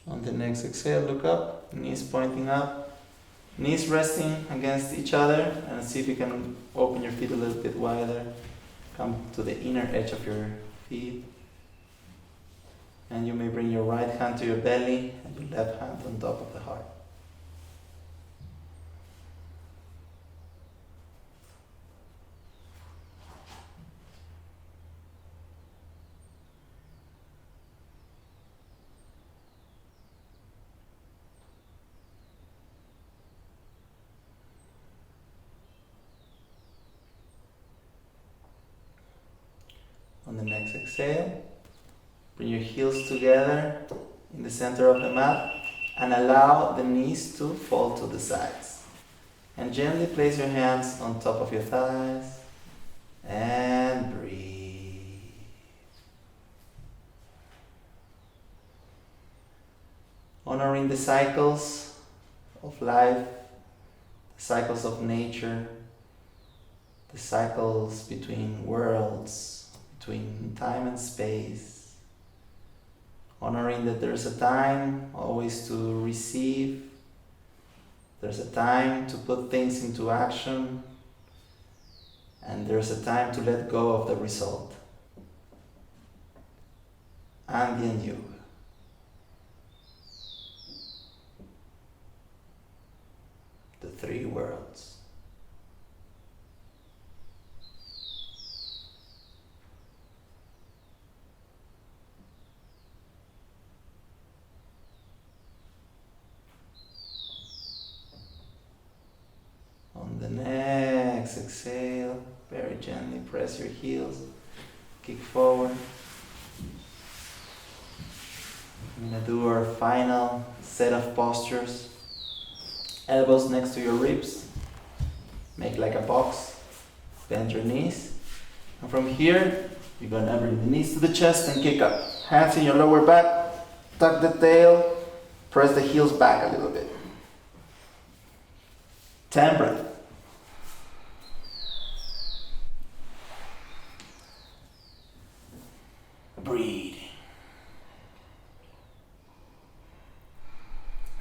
On the next exhale, look up, knees pointing up, knees resting against each other, and see if you can open your feet a little bit wider. Come to the inner edge of your feet. And you may bring your right hand to your belly and your left hand on top of the heart. On the next exhale, bring your heels together in the center of the mat and allow the knees to fall to the sides. And gently place your hands on top of your thighs and breathe. honoring the cycles of life, the cycles of nature, the cycles between worlds, between time and space, honoring that there's a time always to receive, there's a time to put things into action, and there's a time to let go of the result. Andean yoga. The three worlds. On the next exhale, very gently press your heels, kick forward. We're going to do our final set of postures. Elbows next to your ribs. Make like a box. Bend your knees. And from here, you're going to bring the knees to the chest and kick up. Hands in your lower back. Tuck the tail. Press the heels back a little bit. 10 breaths. Breathe.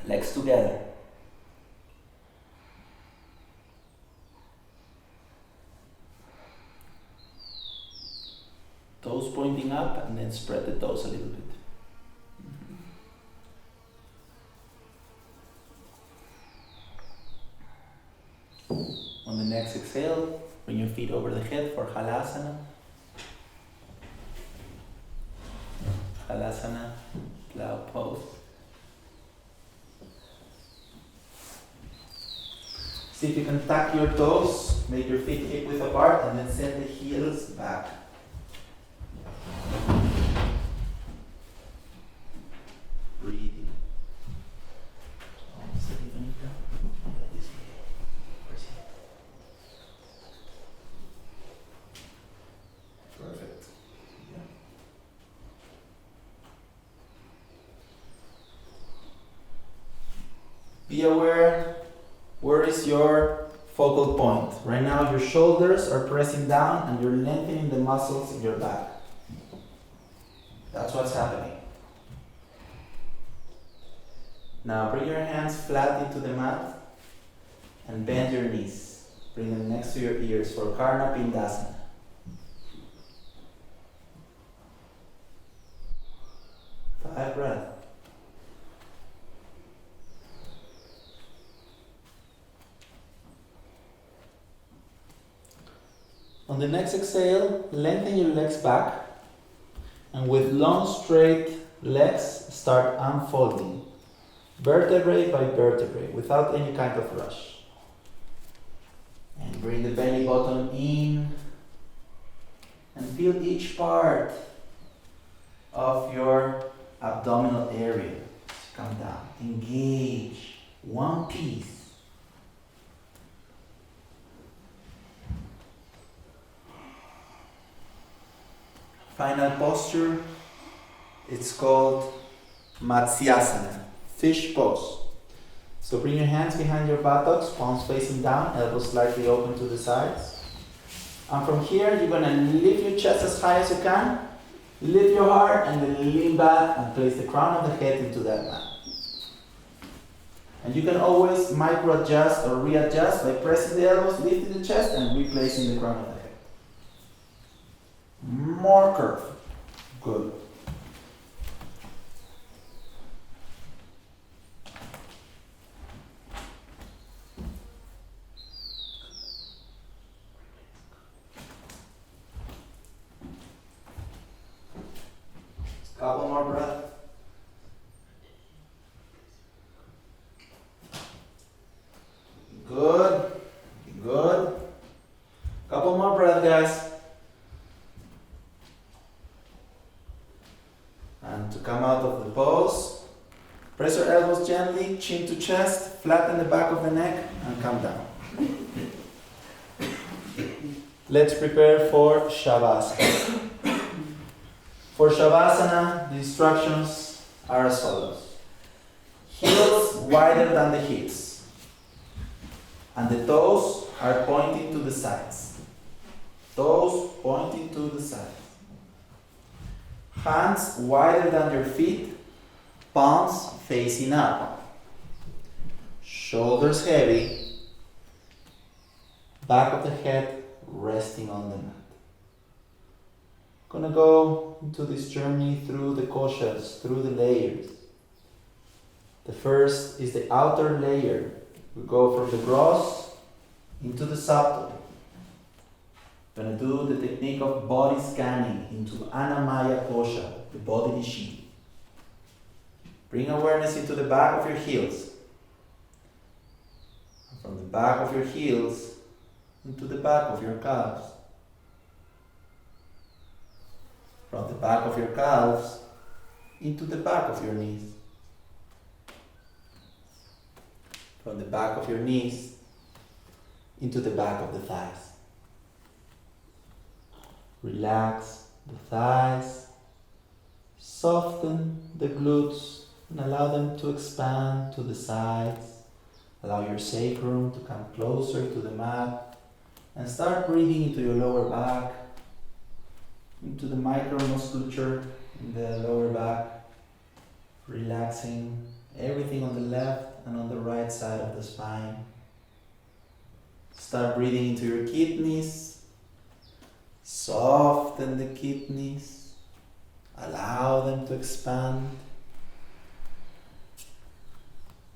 Legs together. Toes pointing up, and then spread the toes a little bit. On the next exhale, bring your feet over the head for Halasana. Halasana, cloud pose. See if you can tuck your toes, make your feet hip width apart, and then send the heels back. Breathing. Perfect. Yeah. Be aware, where is your focal point? Right now your shoulders are pressing down and you're lengthening the muscles in your back. That's what's happening. Now bring your hands flat into the mat and bend your knees. Bring them next to your ears for Karna Pindasana. Five breaths. On the next exhale, lengthen your legs back, and with long straight legs start unfolding, vertebrae by vertebrae, without any kind of rush. And bring the belly button in, and feel each part of your abdominal area. Come down, engage, one piece. Final posture, it's called Matsyasana, fish pose. So bring your hands behind your buttocks, palms facing down, elbows slightly open to the sides. And from here, you're going to lift your chest as high as you can, lift your heart, and then lean back and place the crown of the head into that mat. And you can always micro-adjust or readjust by pressing the elbows, lifting the chest, and replacing the crown of the head. More curve. Good. Couple more breaths. Good. Good. Couple more breaths, guys. And to come out of the pose, press your elbows gently, chin to chest, flatten the back of the neck, and come down. Let's prepare for Shavasana. For Shavasana, the instructions are as follows. Heels wider than the hips. And the toes are pointing to the sides. Toes pointing to the sides. Hands wider than your feet, palms facing up. Shoulders heavy, back of the head resting on the mat. Gonna go into this journey through the koshas, through the layers. The first is the outer layer. We go from the gross into the subtle. Gonna do the technique of body scanning into Annamaya Kosha, the body machine. Bring awareness into the back of your heels. And from the back of your heels into the back of your calves. From the back of your calves into the back of your knees. From the back of your knees into the back of the thighs. Relax the thighs, soften the glutes and allow them to expand to the sides. Allow your sacrum to come closer to the mat and start breathing into your lower back, into the micromusculature in the lower back, relaxing everything on the left and on the right side of the spine. Start breathing into your kidneys. Soften the kidneys. Allow them to expand.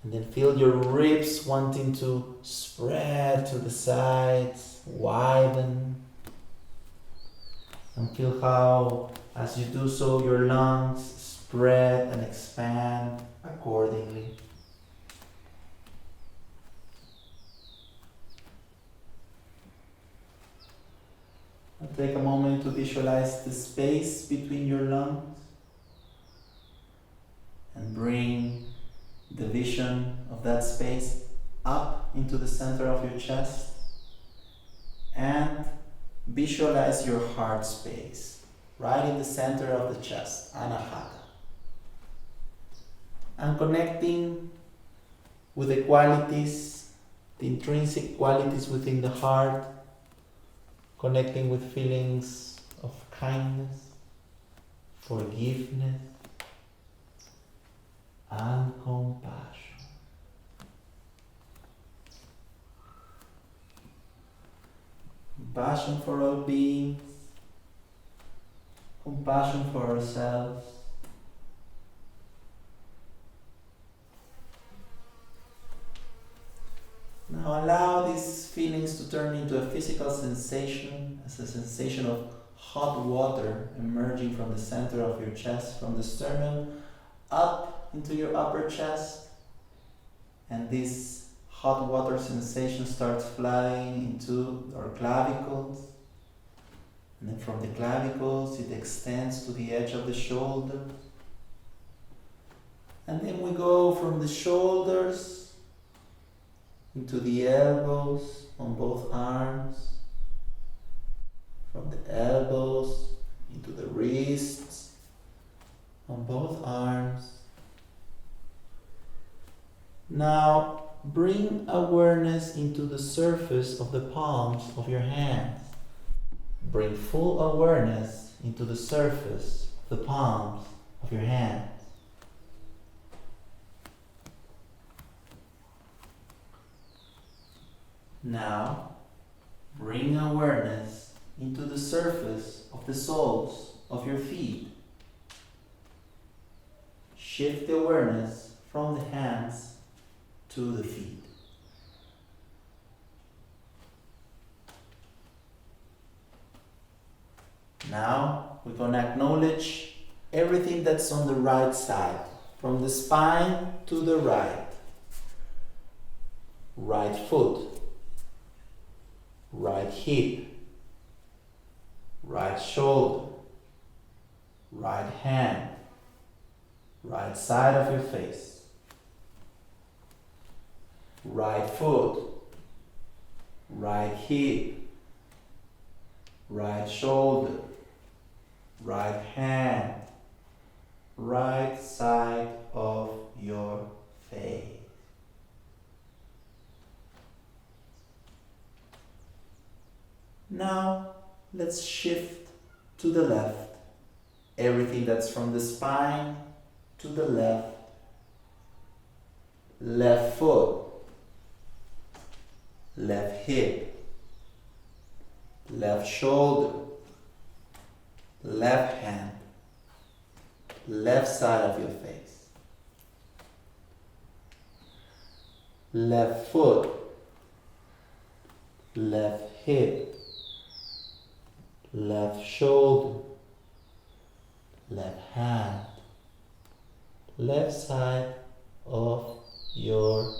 And then feel your ribs wanting to spread to the sides, widen. And feel how, as you do so, your lungs spread and expand accordingly. And take a moment to visualize the space between your lungs and bring the vision of that space up into the center of your chest and visualize your heart space right in the center of the chest, Anahata. And connecting with the qualities, the intrinsic qualities within the heart, connecting with feelings of kindness, forgiveness, and compassion. Compassion for all beings, compassion for ourselves. Now allow these feelings to turn into a physical sensation, as a sensation of hot water emerging from the center of your chest, from the sternum up into your upper chest. And this hot water sensation starts flooding into our clavicles. And then from the clavicles it extends to the edge of the shoulders. And then we go from the shoulders into the elbows on both arms, from the elbows into the wrists on both arms. Now bring awareness into the surface of the palms of your hands. Bring full awareness into the surface of the palms of your hands. Now, bring awareness into the surface of the soles of your feet. Shift the awareness from the hands to the feet. Now, we're going to acknowledge everything that's on the right side, from the spine to the right. Right foot. Right hip, right shoulder, right hand, right side of your face, right foot, right hip, right shoulder, right hand, right side of your face. Let's shift to the left. Everything that's from the spine to the left. Left foot, left hip, left shoulder, left hand, left side of your face. Left foot, left hip, left shoulder, left hand, left side of your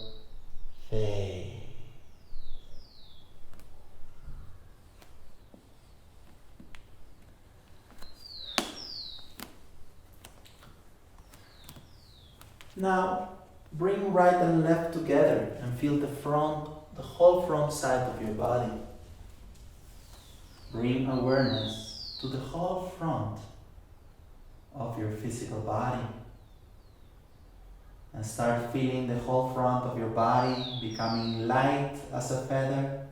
face. Now bring right and left together and feel the whole front side of your body. Bring awareness to the whole front of your physical body. And start feeling the whole front of your body becoming light as a feather,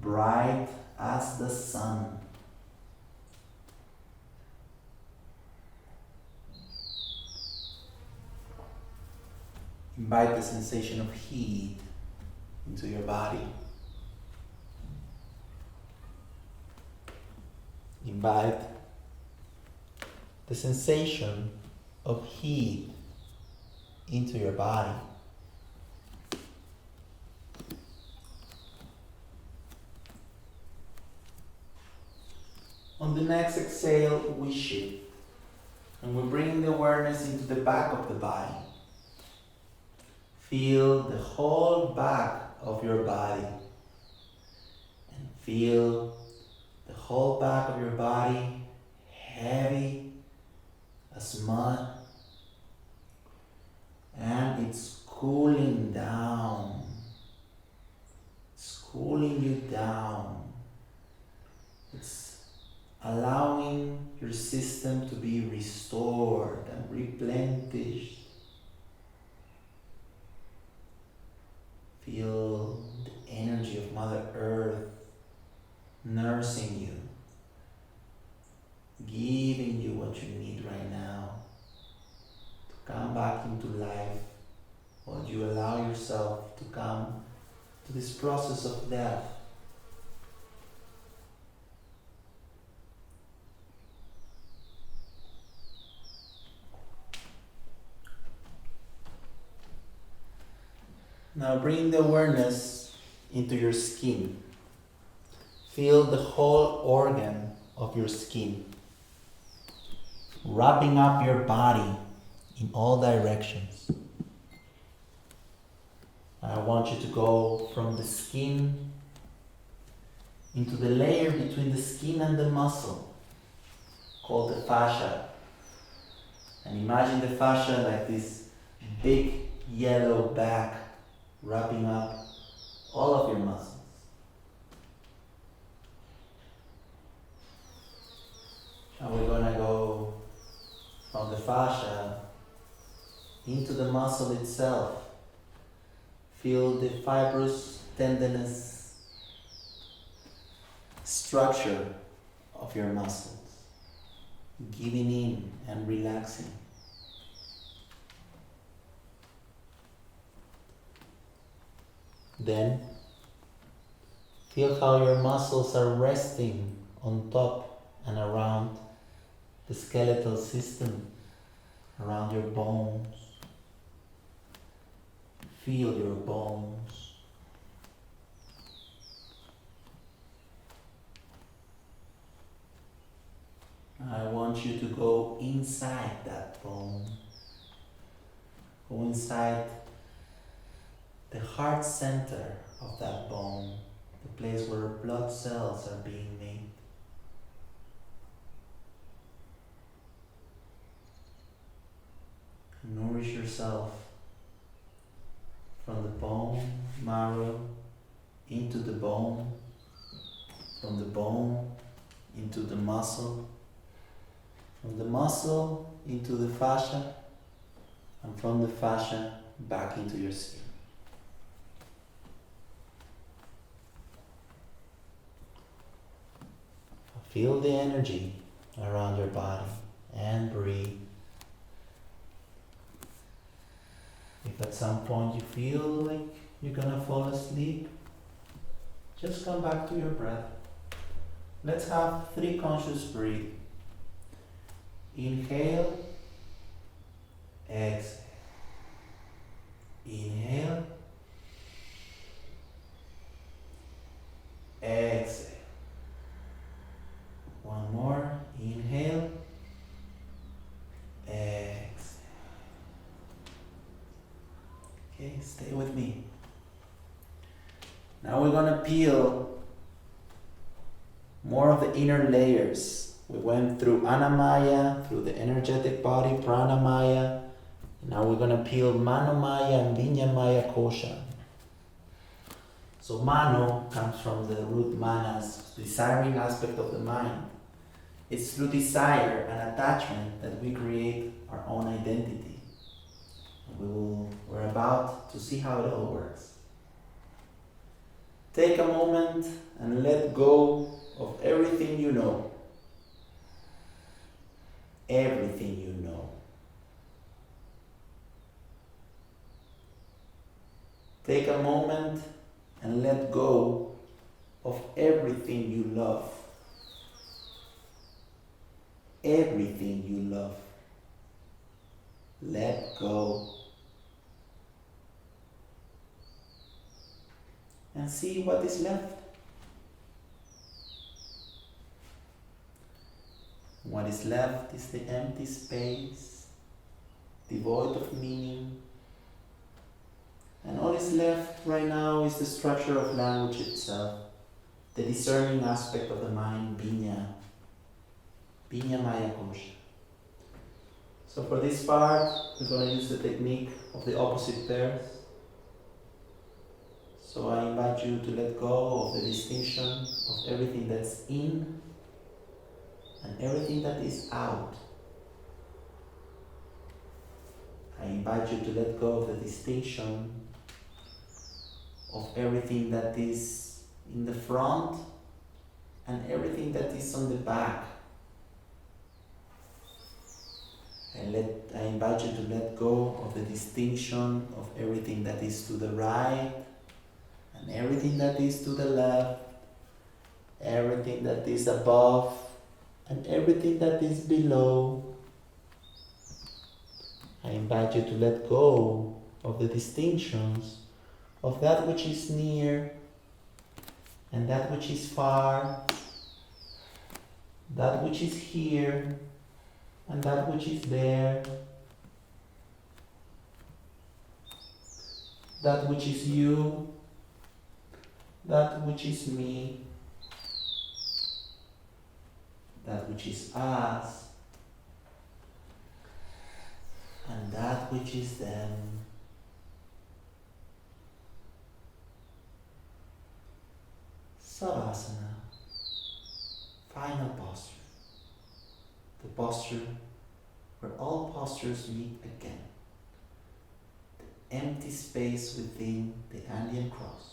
bright as the sun. Invite the sensation of heat into your body. Invite the sensation of heat into your body. On the next exhale, we shift and we bring the awareness into the back of the body. Feel the whole back of your body and feel the whole back of your body heavy as mud. And it's cooling down. It's cooling you down. It's allowing your system to be restored and replenished. Feel the energy of Mother Earth nursing you, giving you what you need right now. Come back into life, or you allow yourself to come to this process of death. Now bring the awareness into your skin. Feel the whole organ of your skin, wrapping up your body in all directions. I want you to go from the skin into the layer between the skin and the muscle called the fascia. And imagine the fascia like this big yellow bag wrapping up all of your muscles. And we're gonna go from the fascia into the muscle itself. Feel the fibrous tendinous structure of your muscles, giving in and relaxing. Then feel how your muscles are resting on top and around the skeletal system, around your bones. Feel your bones. I want you to go inside that bone. Go inside the heart center of that bone, the place where blood cells are being made. Nourish yourself from the bone marrow into the bone, from the bone into the muscle, from the muscle into the fascia, and from the fascia back into your skin. Feel the energy around your body and breathe. If at some point you feel like you're gonna fall asleep, just come back to your breath. Let's have 3 conscious breath. Inhale, exhale. Inhale, exhale. One more. Inhale, exhale. Okay, stay with me. Now we're gonna peel more of the inner layers. We went through Anamaya, through the energetic body, Pranamaya. Now we're gonna peel Manomaya and Vinyamaya Kosha. So Mano comes from the root manas, desiring aspect of the mind. It's through desire and attachment that we create our own identity. We're about to see how it all works. Take a moment and let go of everything you know. Everything you know. Take a moment and let go of everything you love. Everything you love. Let go. And see what is left. What is left is the empty space, devoid of meaning. And all is left right now is the structure of language itself, the discerning aspect of the mind, Vinya Maya Kosha. So for this part, we're going to use the technique of the opposite pairs. So I invite you to let go of the distinction of everything that's in and everything that is out. I invite you to let go of the distinction of everything that is in the front and everything that is on the back. I invite you to let go of the distinction of everything that is to the right and everything that is to the left, everything that is above and everything that is below. I invite you to let go of the distinctions of that which is near and that which is far, that which is here and that which is there, that which is you, that which is me, that which is us, and that which is them. Savasana, final posture, the posture where all postures meet again, the empty space within the Andean cross.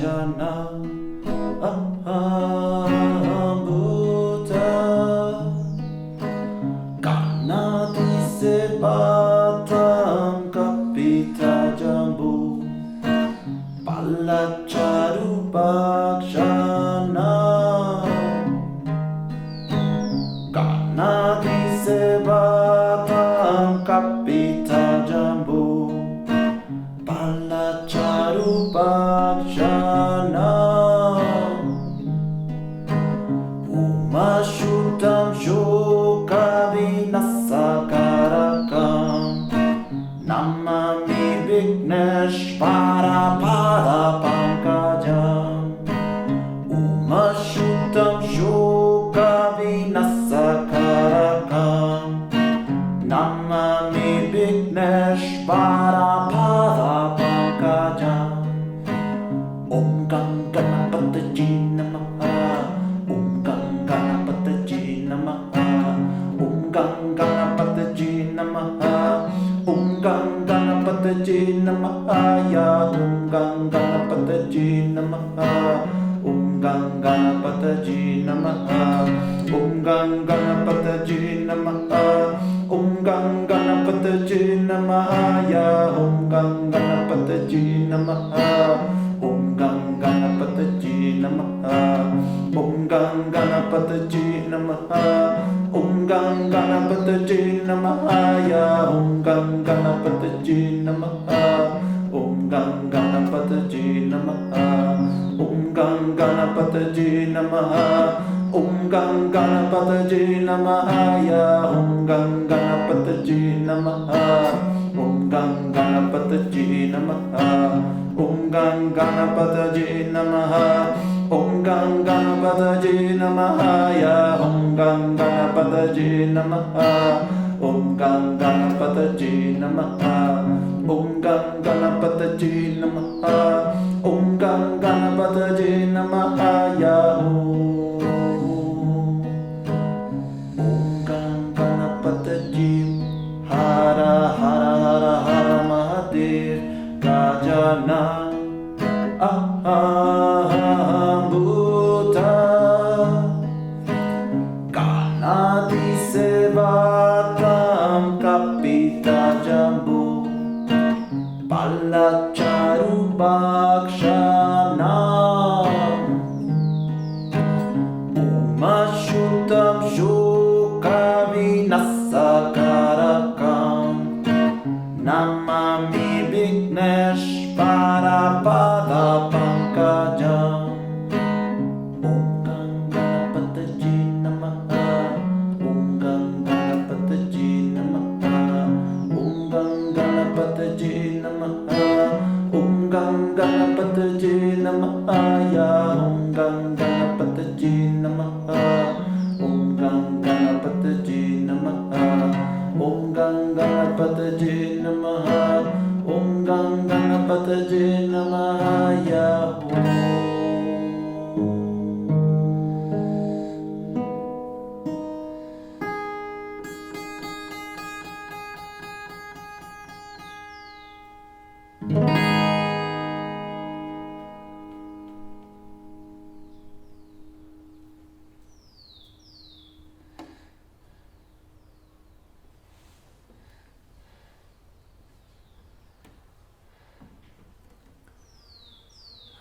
jana aham Buddha Ganati sebatam kapita jambu Palacharu bakshana Ganati sebatam kapita jambu Palacharu bakshana Umashutam shoka vinasakarakam Namami Vigneshvara pada pankajam Umashutam shoka vinasakarakam Namami Vigneshvara pada pankajam Om Ganganapataji Namaha Om Ganganapataji Namaha Om Ganganapataji Namaha Om Ganganapataji Namaha Ya Om Ganganapataji Namaha Om Ganganapataji Namaha Om Ganganapataji Namaha Om Ganganapataji Namaha Ya Om Ganganapataji Namaha Om Ganganapataji Namaha Om Ganganapataji Namaha Om Ganganapataji Namaha Ya Om Ganganapataji Namaha Om Ganganapataji Namaha Om Ganganapataji Namaha Om Ganganapataji Namaha Ya Om Ganganapataji Namaha Om Ganganapataji Namaha Om Ganganapataji Namaha Om Ganganapataji Namaha Ya Om Ganganapataji Namaha Om Ganganapataji Namaha Om Ganganapataji Namaha Om Ganganapataji Namaha Ya Om Ganganapataji Hara Hara Hara Hara Mahadev Gajana Aham Buddha Ganati sevatam kapita jambu Palacharu bakshana Umashutam shoka vinasakarakam Namami Vigneshvara pada pankajam Om Ganganapataji Namaha Om Ganganapataji Namaha Om Ganganapataji Namaha Om Ganganapataji Namaha Ya Om Ganganapataji Namaha Om Ganganapataji Namaha Om Ganganapataji Namaha Om Ganganapataji Namaha Ya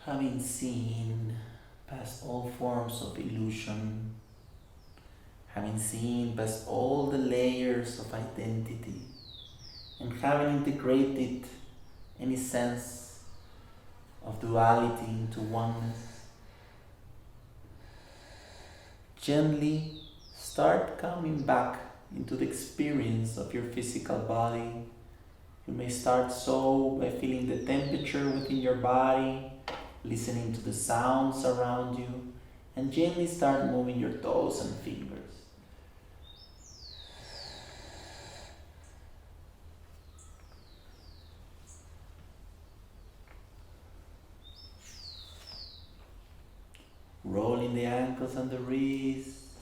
Having seen past all forms of illusion, having seen past all the layers of identity, and having integrated any sense of duality into oneness, gently start coming back into the experience of your physical body. You may start so by feeling the temperature within your body, listening to the sounds around you, and gently start moving your toes and fingers. Rolling the ankles and the wrists,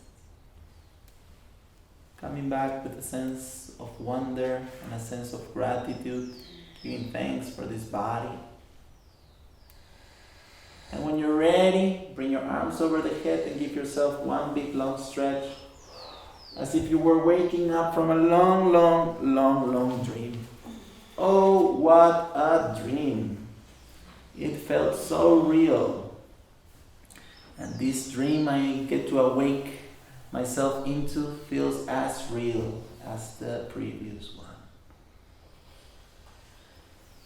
coming back with a sense of wonder and a sense of gratitude, giving thanks for this body. And when you're ready, bring your arms over the head and give yourself one big long stretch, as if you were waking up from a long, long, long, long dream. Oh, what a dream! It felt so real. And this dream I get to awake myself into feels as real as the previous one.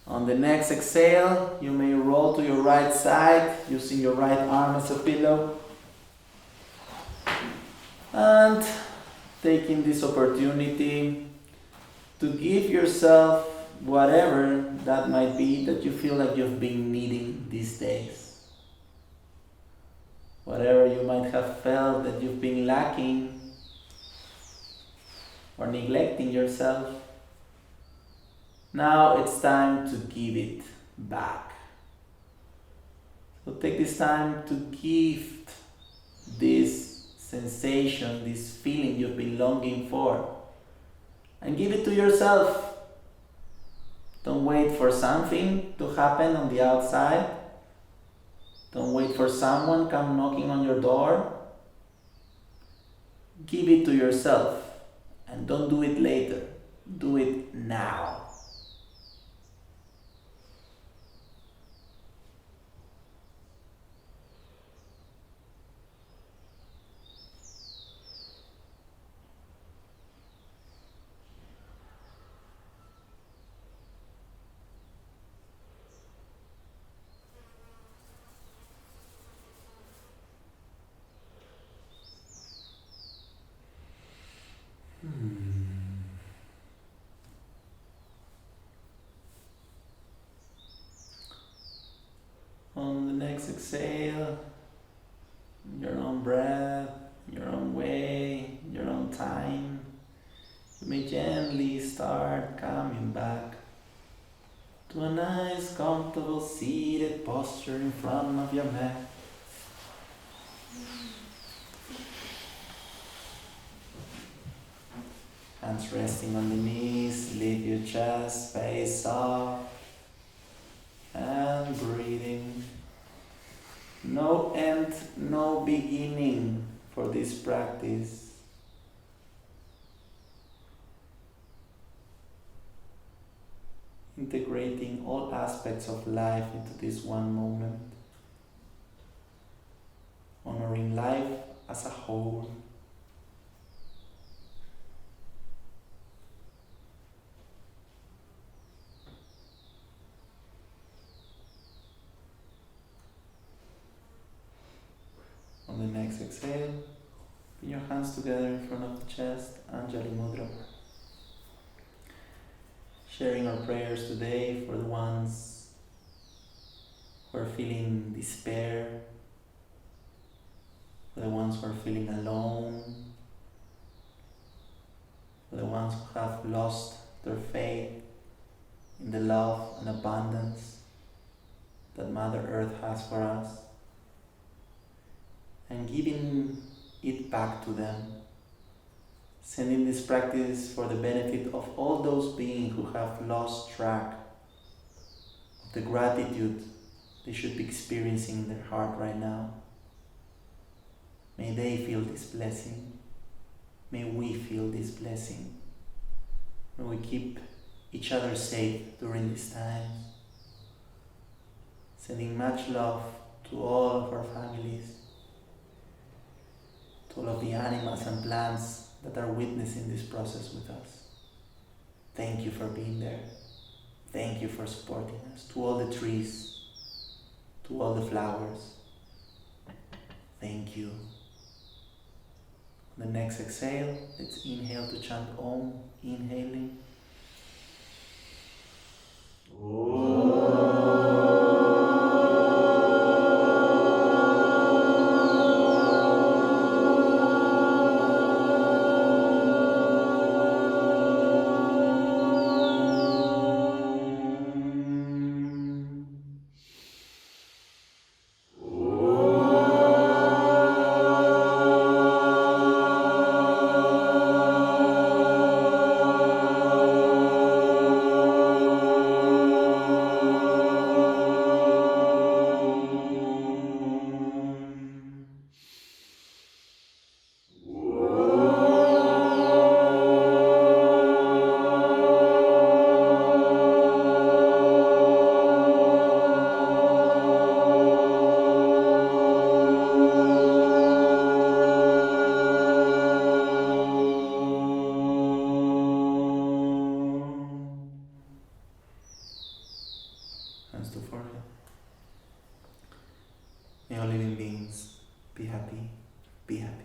On the next exhale, you may roll to your right side using your right arm as a pillow. And taking this opportunity to give yourself whatever that might be that you feel like you've been needing these days. Whatever you might have felt that you've been lacking or neglecting yourself. Now it's time to give it back. So take this time to gift this sensation, this feeling you've been longing for, and give it to yourself. Don't wait for something to happen on the outside. Don't wait for someone come knocking on your door. Give it to yourself, and don't do it later. Do it now. On the next exhale, your own breath, your own way, your own time, you may gently start coming back to a nice, comfortable seated posture in front of your mat. Hands resting on the knees, lift your chest, face up, and breathing. No end, no beginning for this practice. Integrating all aspects of life into this one moment. Honoring life as a whole. On the next exhale, put your hands together in front of the chest, Anjali Mudra. Sharing our prayers today for the ones who are feeling despair, for the ones who are feeling alone, for the ones who have lost their faith in the love and abundance that Mother Earth has for us, and giving it back to them. Sending this practice for the benefit of all those beings who have lost track of the gratitude they should be experiencing in their heart right now. May they feel this blessing. May we feel this blessing. May we keep each other safe during this time. Sending much love to all of our families, to all of the animals and plants that are witnessing this process with us. Thank you for being there. Thank you for supporting us. To all the trees, to all the flowers, thank you. On the next exhale, let's inhale to chant Om. Inhaling. all living beings. Be happy. Be happy.